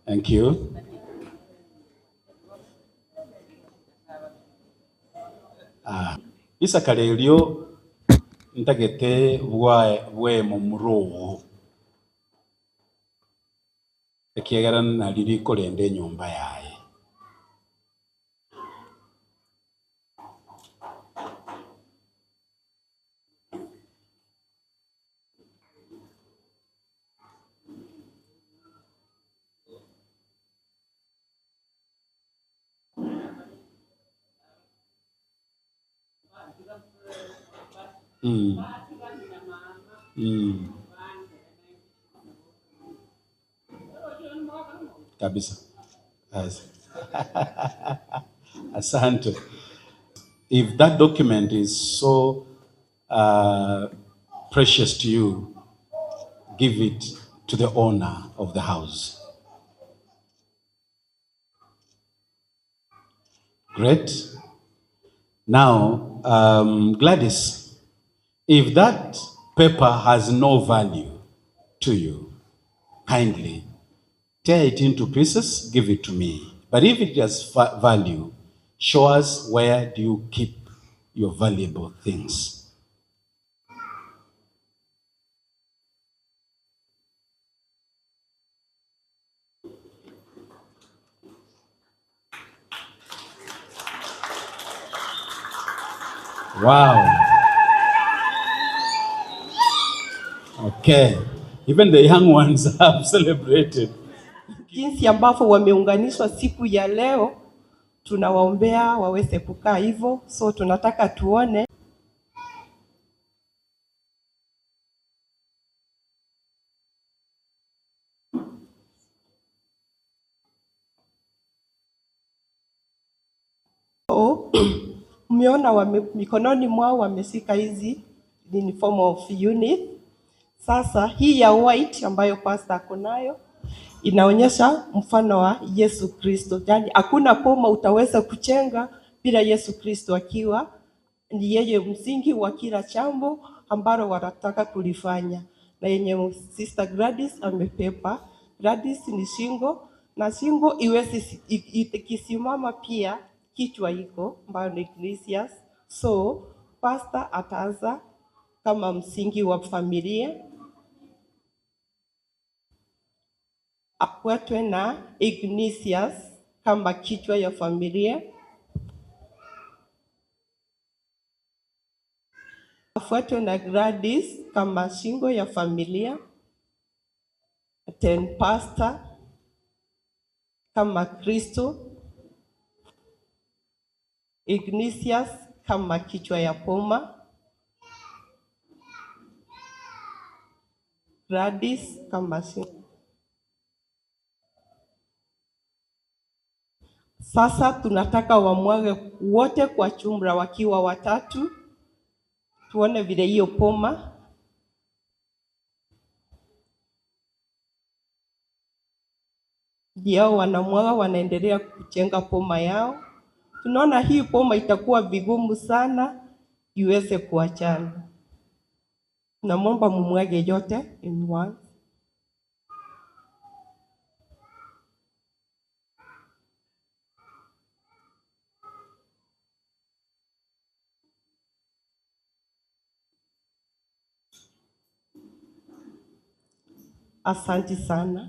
Thank you. Isakale lyo ntagete bwe mu murowo ekiagara na lili kolende nyumba yaye. Kabisa. Asante. If that document is so precious to you, give it to the owner of the house. Great. Now, Gladys, if that paper has no value to you, kindly tear it into pieces, give it to me. But if it has value, show us where do you keep your valuable things. Wow. Okay. Even the young ones have celebrated. Jinsi ambavyo wameunganishwa siku ya leo, tunawaombea waweze kukaa hivyo. So tunataka tuone mmeona mikononi mwao wameshika hizi in form of unit. Sasa hii ya white ambayo pastor ako nayo inaonyesha mfano wa Yesu Kristo. Yaani hakuna poma utaweza kuchenga bila Yesu Kristo akiwa ni yeye msingi wa kila jambo ambalo wanataka kulifanya, na yenye Sister Gladys amepepa. Gladys ni shingo, na shingo iwezi ikisimama pia kichwa iko ambayo ni Ignatius. So pastor ataanza kama msingi wa familia, afuatwe na Ignatius kama kichwa ya familia, afuatwe na Gladys kama shingo ya familia, then pastor kama Kristo, Ignatius kama kichwa ya poma, Gladys kama shingo. Sasa tunataka wamwage wote kwa jumla wakiwa watatu. Tuone vile hiyo poma ndio wanamwaga, wanaendelea kujenga poma yao. Tunaona hii poma itakuwa vigumu sana iweze kuachana. Namwomba mumwage yote in one. Asante sana.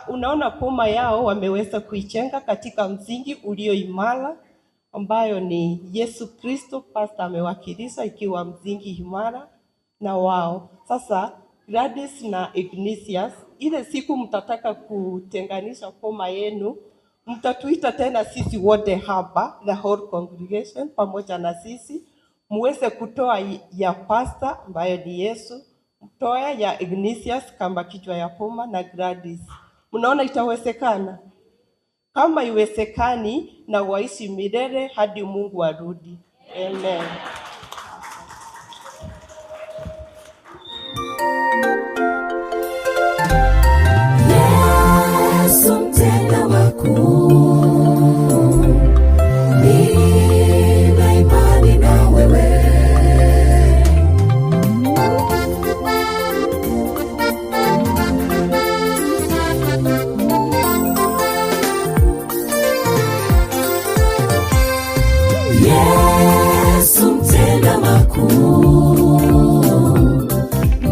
Unaona poma yao wameweza kuichenga katika msingi ulio imara ambayo ni Yesu Kristo. Pastor amewakilisha ikiwa msingi imara na wao. Sasa Gladys na Ignatius, ile siku mtataka kutenganisha poma yenu, mtatuita tena sisi wote hapa, the whole congregation pamoja na sisi, muweze kutoa ya pastor ambayo ni Yesu, mtoa ya Ignatius kama kichwa ya poma na Gladys. Mnaona itawezekana? Kama iwezekani, na waishi milele hadi Mungu arudi. Amen. Yesu mtenda makuu, nina imani na wewe. Yesu mtenda makuu,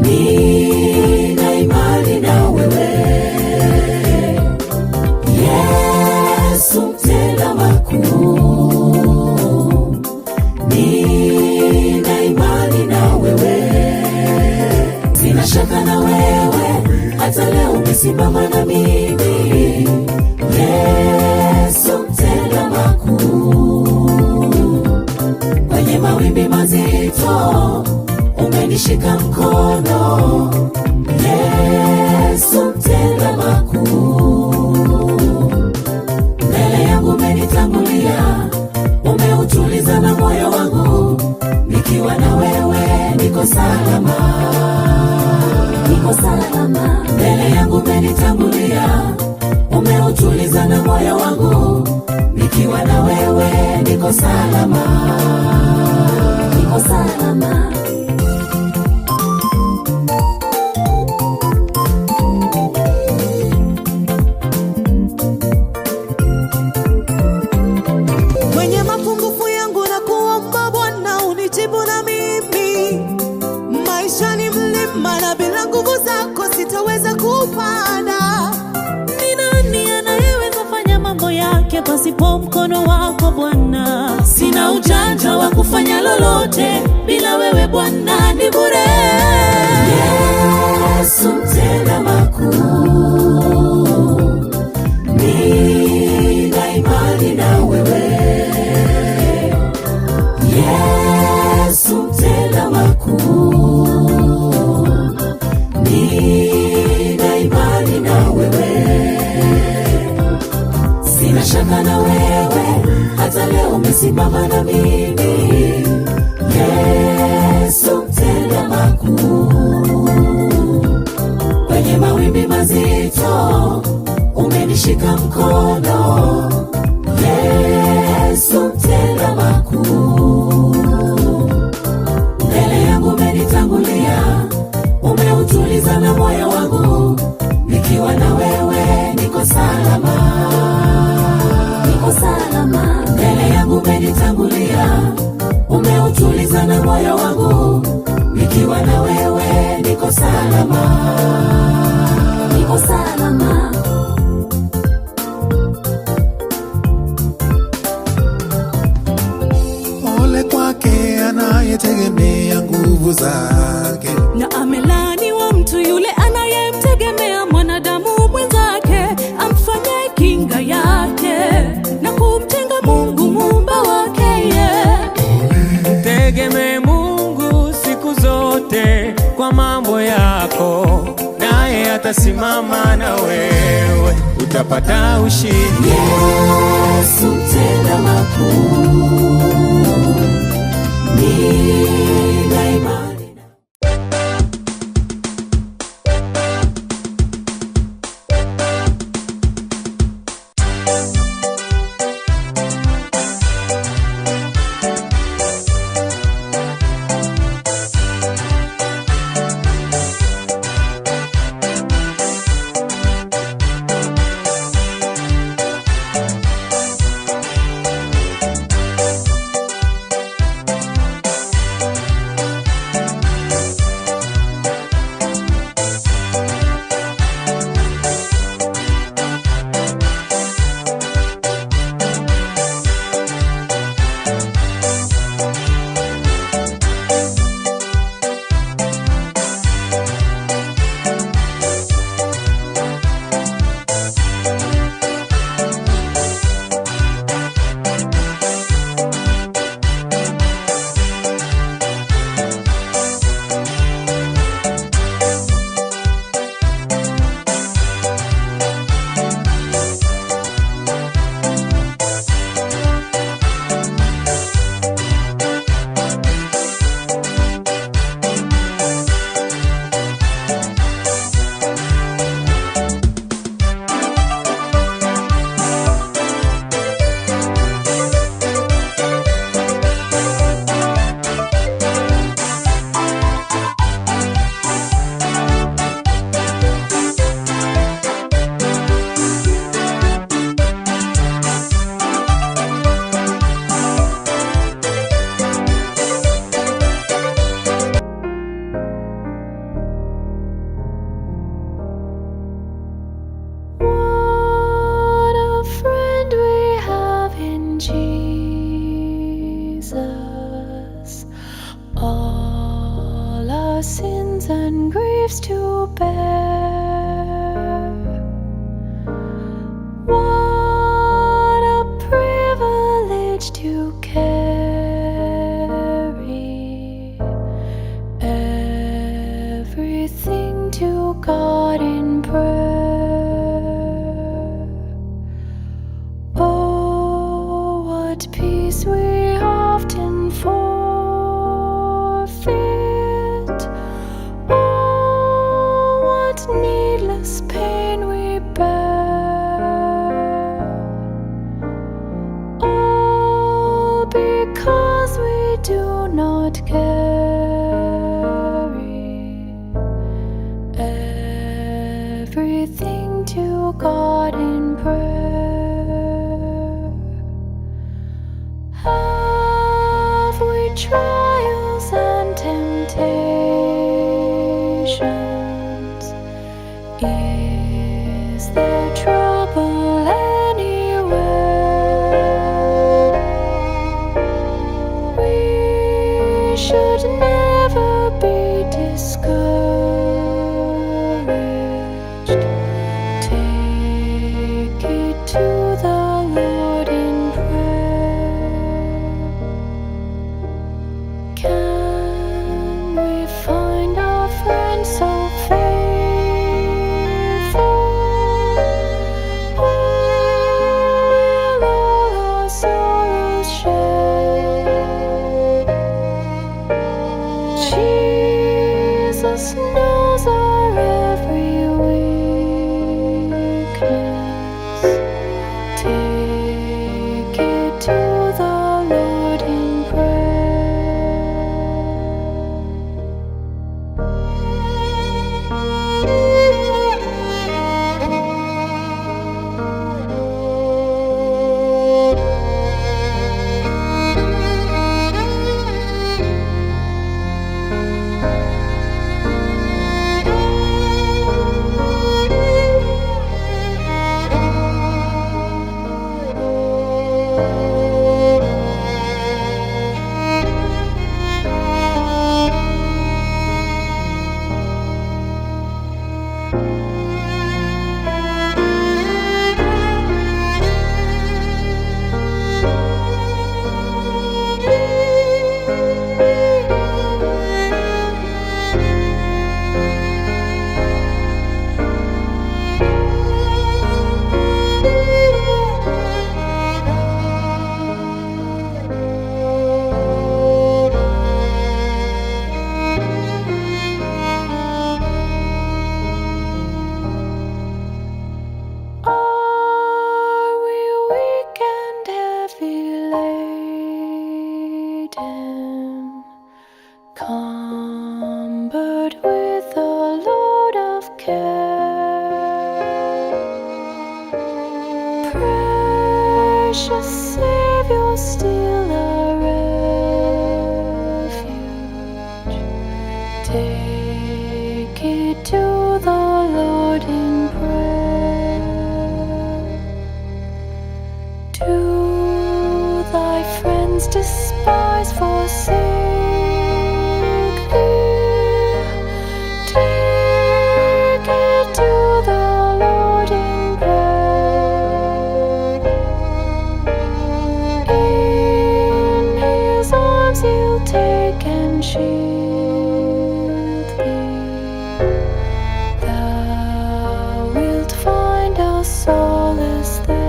nina imani na wewe. Yesu mtenda makuu, nina imani na wewe. Sina shaka na wewe, hata leo umesimama na mimi. Yesu mtenda makuu, kwenye mawimbi mazito umenishika mkono. Yesu mtenda makuu, mbele yangu umenitangulia, umeutuliza na moyo wangu. Nikiwa na wewe niko salama, niko salama. Mbele yangu umenitangulia, umeutuliza na moyo wangu. Nikiwa na wewe niko salama, niko salama. Kwenye mapungufu yangu na kuomba Bwana unijibu na mimi. Maisha ni mlima na bila nguvu zako sitaweza kupanda. Ni nani anayeweza fanya mambo yake pasipo mkono wako Bwana? Sina ujanja wa kufanya lolote, bila wewe Bwana ni bure. Yesu mtenda makuu, nina imani na wewe. Yesu mtenda makuu, nina imani na wewe. Sina shaka na wewe, hata leo umesimama na mimi. Yesu mtenda makuu, kwenye mawimbi mazito umenishika mkono. sana moyo wangu, nikiwa na wewe niko salama, niko salama. Ole kwake anayetegemea nguvu zake, na amelaniwa mtu yule anayemtegemea mwanadamu mwenzake, amfanye kinga yake na kumtenga Mungu muumba wake. Tegemee Mungu siku zote kwa mambo yako, naye atasimama na wewe, utapata ushindi. Yesu tenda makuu, nina imani. encumbered with a load of care. Precious Savior, still a refuge. Take it to the Lord in prayer. Do thy friends despise, forsake thee? Take it to the Lord in prayer. In his arms he'll take and shield thee. Thou wilt find a solace there.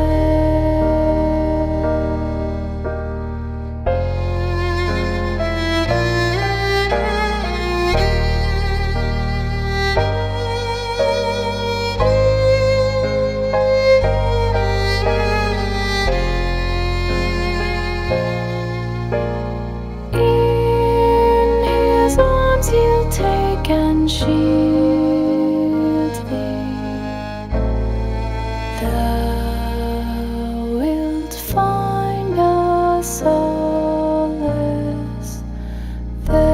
In his arms he'll take and shield thee. Thou wilt find a solace there.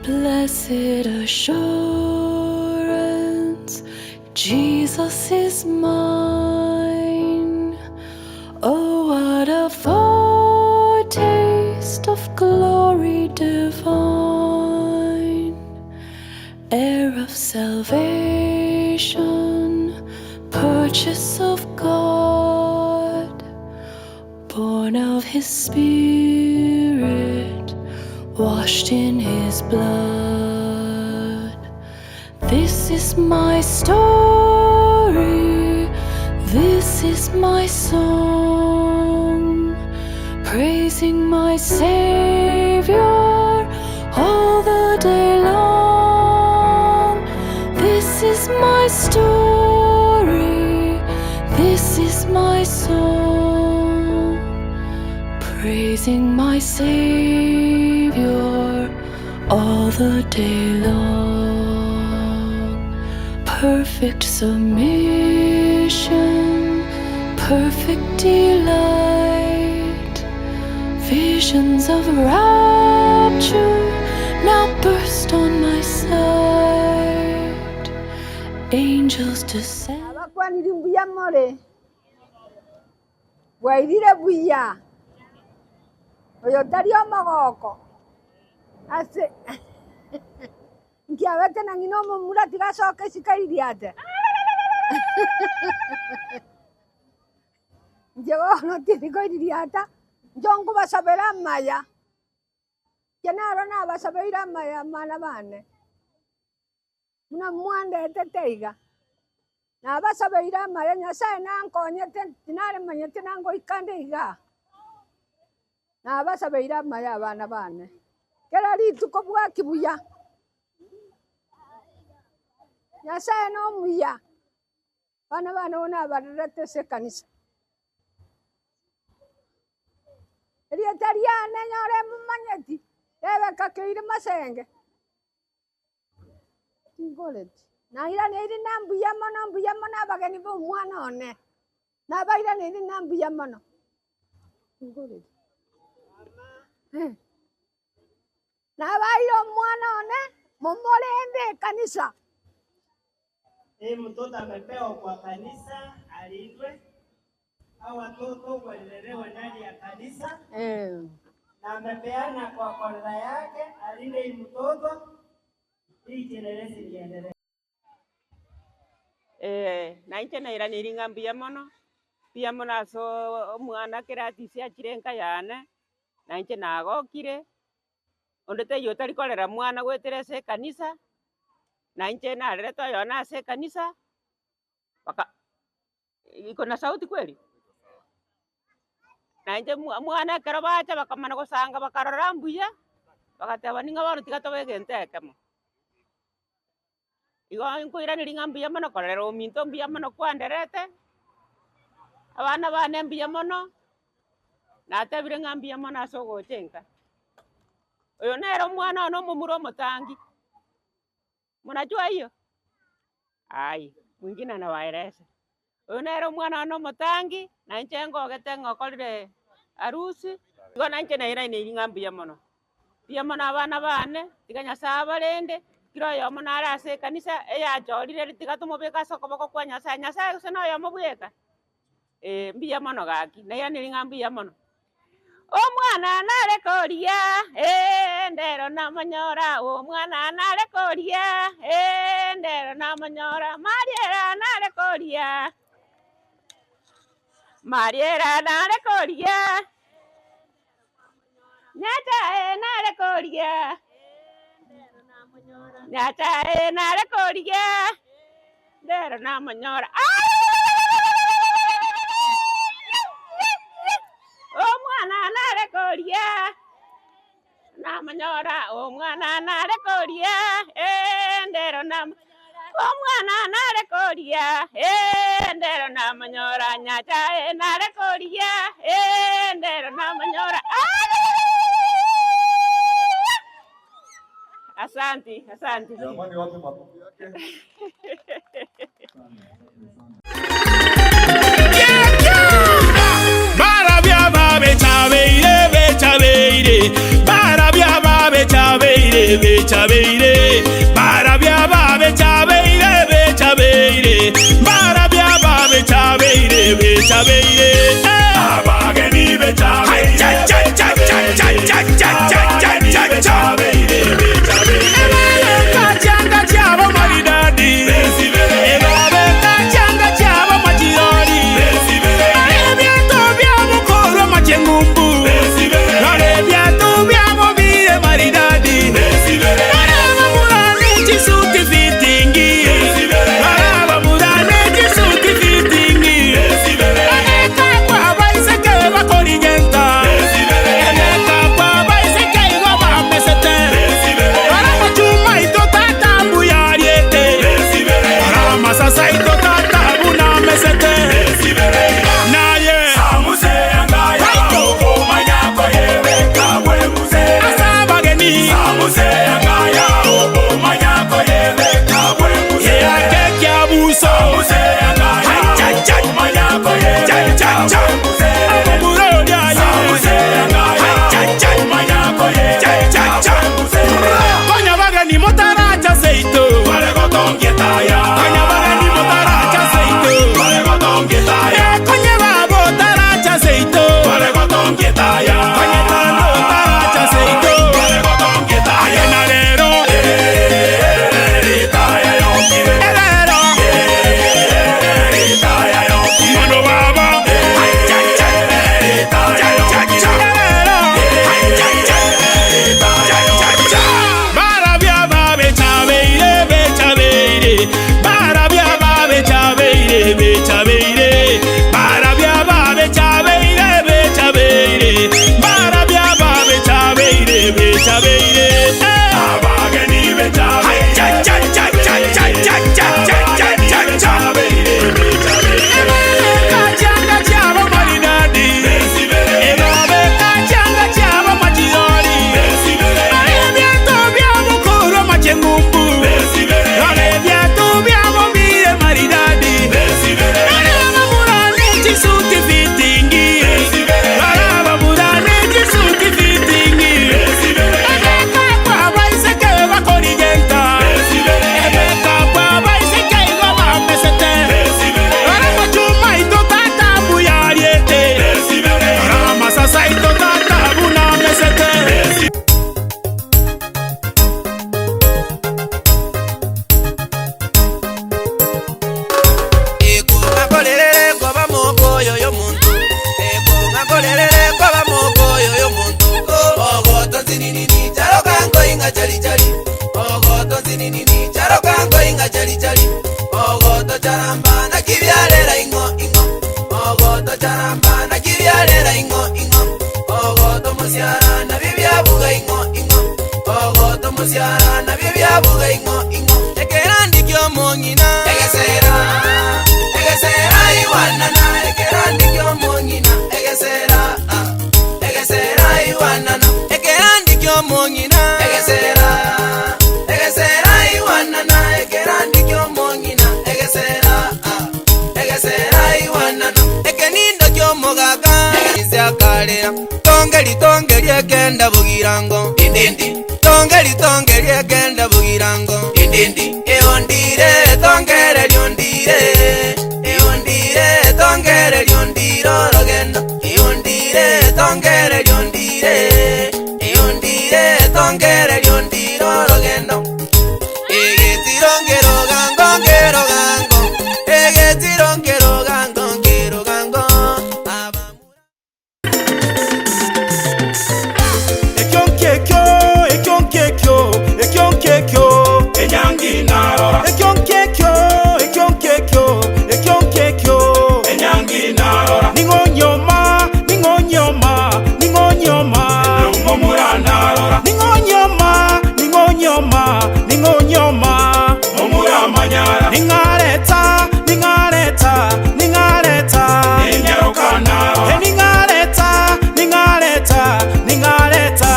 Blessed assurance, Jesus is mine. Oh, what a foretaste of glory divine, heir of salvation, purchase of God, born of His Spirit, washed in His blood. This is my story, this is my song, praising my Savior all the day long. This is my story, this is my song, praising my Savior all the day long. Perfect submission, perfect delight, visions of rapture now burst on my sight. Angels descend. Abakwaniri mbuya more wairire buya oyo tari omogoko ase nkiabete na ngino mumura tigacoke cikairi ate njego tirikoiriri ata njongu basabera maya kenaro na basabera maya mana bane muna mwande teteiga na basabera maya nyasaye nankonye tinare manyete nango ikande iga na basabera maya abana bane kera rituko bwa kibuya nyasaye no muya bana bana ona barete se kanisa Elietariane nyore manyeti ebe kakeire masenge tingoleti na ira neri nambuya mono abageni bo mwana one na baira neri nambuya mono tingoleti na baira mwana one momolende kanisa mtoto amepewa kwa kanisa alindwe, au watoto walelewa ndani ya kanisa na amepeana kwa kwanza yake alinde mtoto ili kiendeleze kiendelee. Na inche na irani iringambia mono pia mona so mwana kirati cia chirenka yane na inche nagokire ondete yo tari kolera mwana gweterese kanisa na inche na reto yona se kanisa baka iko na sauti kweli na inche mwana karabacha bakamana gusanga bakarorambuya bakataba ninga bano tikatobe ntekemo igo inko irani ringambuya mono kolera minto mbuya mono kwanderete abana bane mbuya mono na tabire ngambuya mono asogo chenka oyo nero mwana ono mumuro motangi. Mnajua hiyo? Ai, mwingine anawaeleza. Unero mwana ono motangi na nchengo getengo kolire arusi. Igo na nche na ira ni ngambuya mono. Pia mono abana bane tiganya sabalende kiro yo mono arase kanisa eya jolire tigatumubeka soko boko kwa nyasa useno yo mobweka. Mbiya mono gaki na ira ni ngambuya mono. Omwana narekoria ndero namanyora omwana narekoria ndero namanyora mariera narekoria nyata narekoria ndero namanyora omwana narekoria namanyora omwana narekoria ndero nam omwana narekoria ndero namanyora nyata narekoria ndero namanyora. Asante. Jamani, wape makofi yake. Barabia babe chabeire, barabia babe chabeire, bechabeire barabya bechabeire bechabeire barabya bechabeire bechabeire abageni bechabeire cha cha cha cha cha cha cha cha cha cha kachanga chabo maridadi ebabe kachanga chabo majirani alebya bya mukoro machengumbu alebya bya mobile maridadi alaba murane chisuti fitingi alaba murane chisuti fitingi aleka kwa baiseke bakoligenta aleka kwa baiseke goba mesete alaba chuma itotata mbuyariete alama sasa itotata buna mesete naye samuse angaya manyako yebeka bwemuse asabageni samuse angaya manyako yebeka bwemuse yakekya buso samuse angaya manyako yebeka bwemuse amurodia samuse angaya manyako yebeka bwemuse konya bagani motaracha seito wale gotongieta ya konya bagani motaracha seito wale gotongieta ya konya babo taracha seito wale gotongieta ya konya tano taracha seito wale gotongieta ya nalero taya yo kire nalero taya yo kire mano baba taya yo kire nalero barabya bechabeire bechabeire barabya bechabeire bechabeire barabya bechabeire bechabeire barabya bechabeire bechabeire abageni bechabeire cha cha cha cha cha cha cha cha cha cha kachanga chabo maridadi ebabe kachanga chabo majirani alebya bya mukoro machengumbu alebya bya mobile maridadi alaba murane chisuti fitingi alaba murane chisuti fitingi aleka kwa baiseke bakoligenta aleka kwa baiseke goba mesete alaba chuma itotata mbuyariete alama sasa itotata buna mesete ngakolelele ngoba mokoyo yomuntu ngakolelele ngoba mokoyo yomuntu ogoto zininini charo kango inga chali chali ogoto zininini charo kango inga chali chali ogoto charamba na kibyalera ingo ingo ogoto charamba na kibyalera ingo ingo ogoto musiara na bibyabuga ingo ingo ogoto musiara na bibyabuga ingo ingo ekerandi kyo mongina egesera iwanana ekerandi kyo mongina egesera iwanana ekerandi kyo mongina egesera iwanana ekerandi kyo mongina egesera iwanana ekenindo kyo mogaga izyakalera tongeli egenda bugirango indindi tongeli egenda bugirango indindi eondire tongere lyondire tongere lyondiro rogendo eondire tongere lyondire tongere lyondiro rogendo egetirongero gango ngero gango egetirongero gango ngero gango ekyonkekyo ekyonkekyo ekyonkekyo enyangi narora ekyonkekyo ekyonkekyo ekyonkekyo enyangi narora ningonyoma ningonyoma ningonyoma mumura narora ningonyoma ningonyoma ningonyoma mumura manyara ningareta ningareta ningareta ninyaruka narora ningareta ningareta ningareta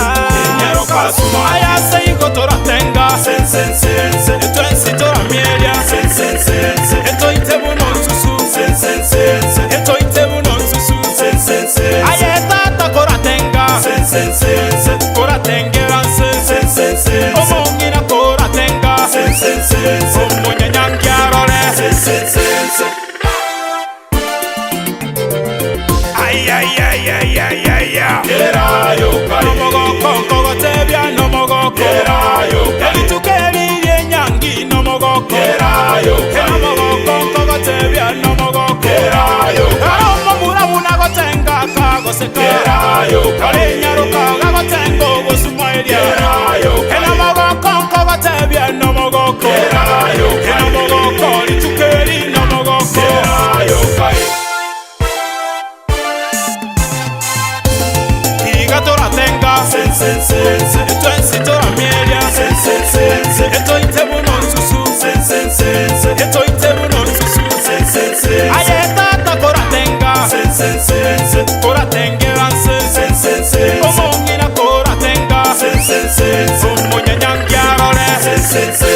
sense. Ay, ay, ay, ay, ay, ay, ay. Kerayo kai. No mogoko, kogo tebia no mogoko. Kerayo kai. Eli tukeli yenyangi no mogoko. Kerayo kai. No mogoko, kogo tebia no mogoko. Kerayo kai. Aroma mura muna gotenga kago seka. Kerayo kai. Kare nyaruka gago tengo gosumaelia. Kerayo kai. No mogoko, kogo tebia no mogoko. Kerayo kai. No mogoko, eli tukeli no mogoko. Kerayo kai. Tora tenga sense eto ensitora mielia sense eto itebu non susu sense eto itebu non susu sense ayeta ta kora tenga sense kora tengera sense omongi na kora tenga sense omonya nyangiarore sense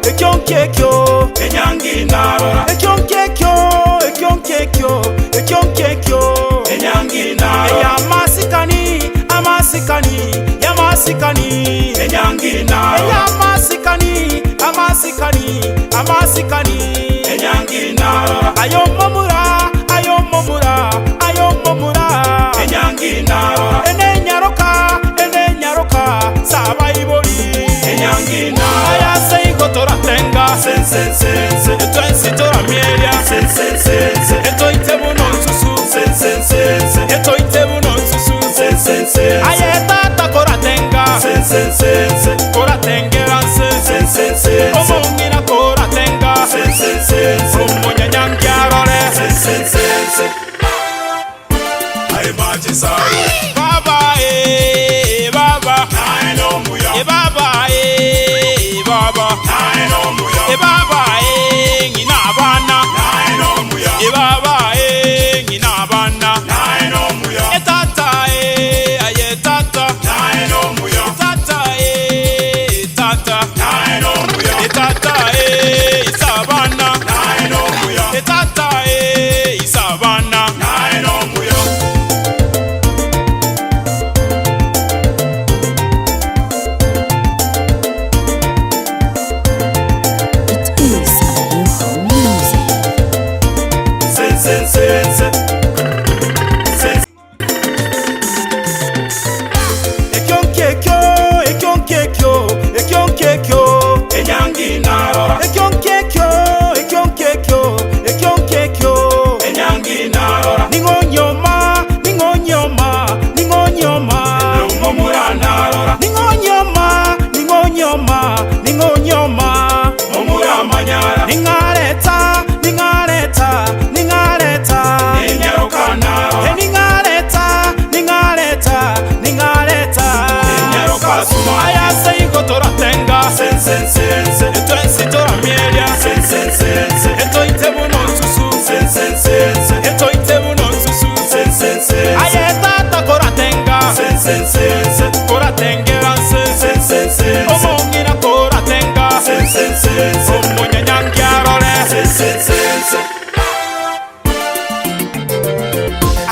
ekyonkekyo enyangi narora ekyonkekyo enyangi narora amasikani enyangi narora amasikani enyangi narora ayomomura enyangi narora enenyaroka sabaiboli enyangi narora ayase igotora tenga sense eto ensitora mielia sense eto itebu non susu sense eto itebu non susu sense ayeta ta kora tenga sense kora tengera sense omongi na kora tenga sense omonya nyangiarore sense ay maji sawo baba baba naino muya baba baba naino muya baba ngina bana naino muya baba ngina bana naino muya etata ayetata naino muya etata tata naino muya etata isabana naino muya etata isabana naino muya. Ekyonkekyo enyangi narora ekyonkekyo enyangi narora ningonyoma momura narora ningonyoma momura manyara ningareta enyaroka narora ningareta enyaroka suma ayase igotora tenga sense eto ensitora mielia sense eto itebu non susu sense eto itebu non susu sense ayeta ta kora tenga sense kora tengera sense omongi na kora tenga sense omonya nyangiarore sense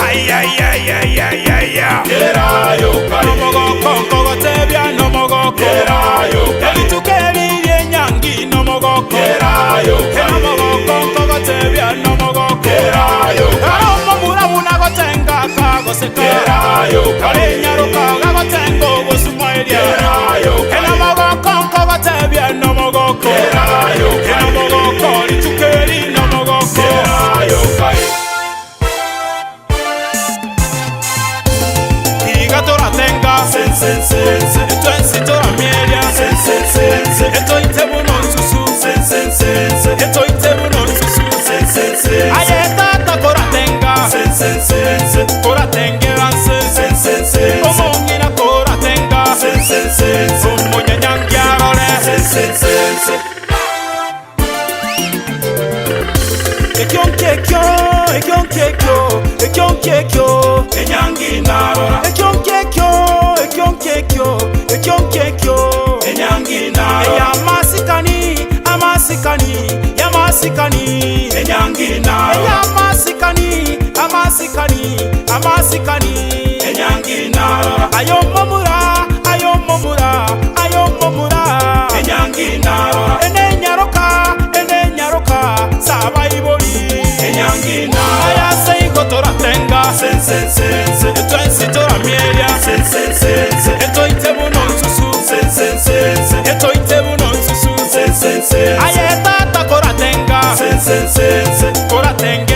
ay ay ay ay ay ay kerayo kai no mogoko tebia no mogoko kerayo kai tukeli yenyangi no mogoko kerayo kai no mogoko tebia no mogoko kerayo kai mura muna gotenga kago se kerayo kai nyaruka gotengo gosumaelia kerayo kai no mogoko tebia no mogoko kerayo kai no mogoko tukeli no mogoko kerayo kai tora tenga sense eto ensitora mielia sense eto itebu non susu sense eto itebu non susu sense ayeta ta kora tenga sense kora tengera sense omongi na kora tenga sense omonya nyangiarore sense ekyonkekyo enyangi narora ekyonkekyo enyangi narora amasikani enyangi narora amasikani enyangi narora ayomomura eto ensitora mielia, eto itebu no nsusu, eto itebu no nsusu, aye tata koratenga, koratenge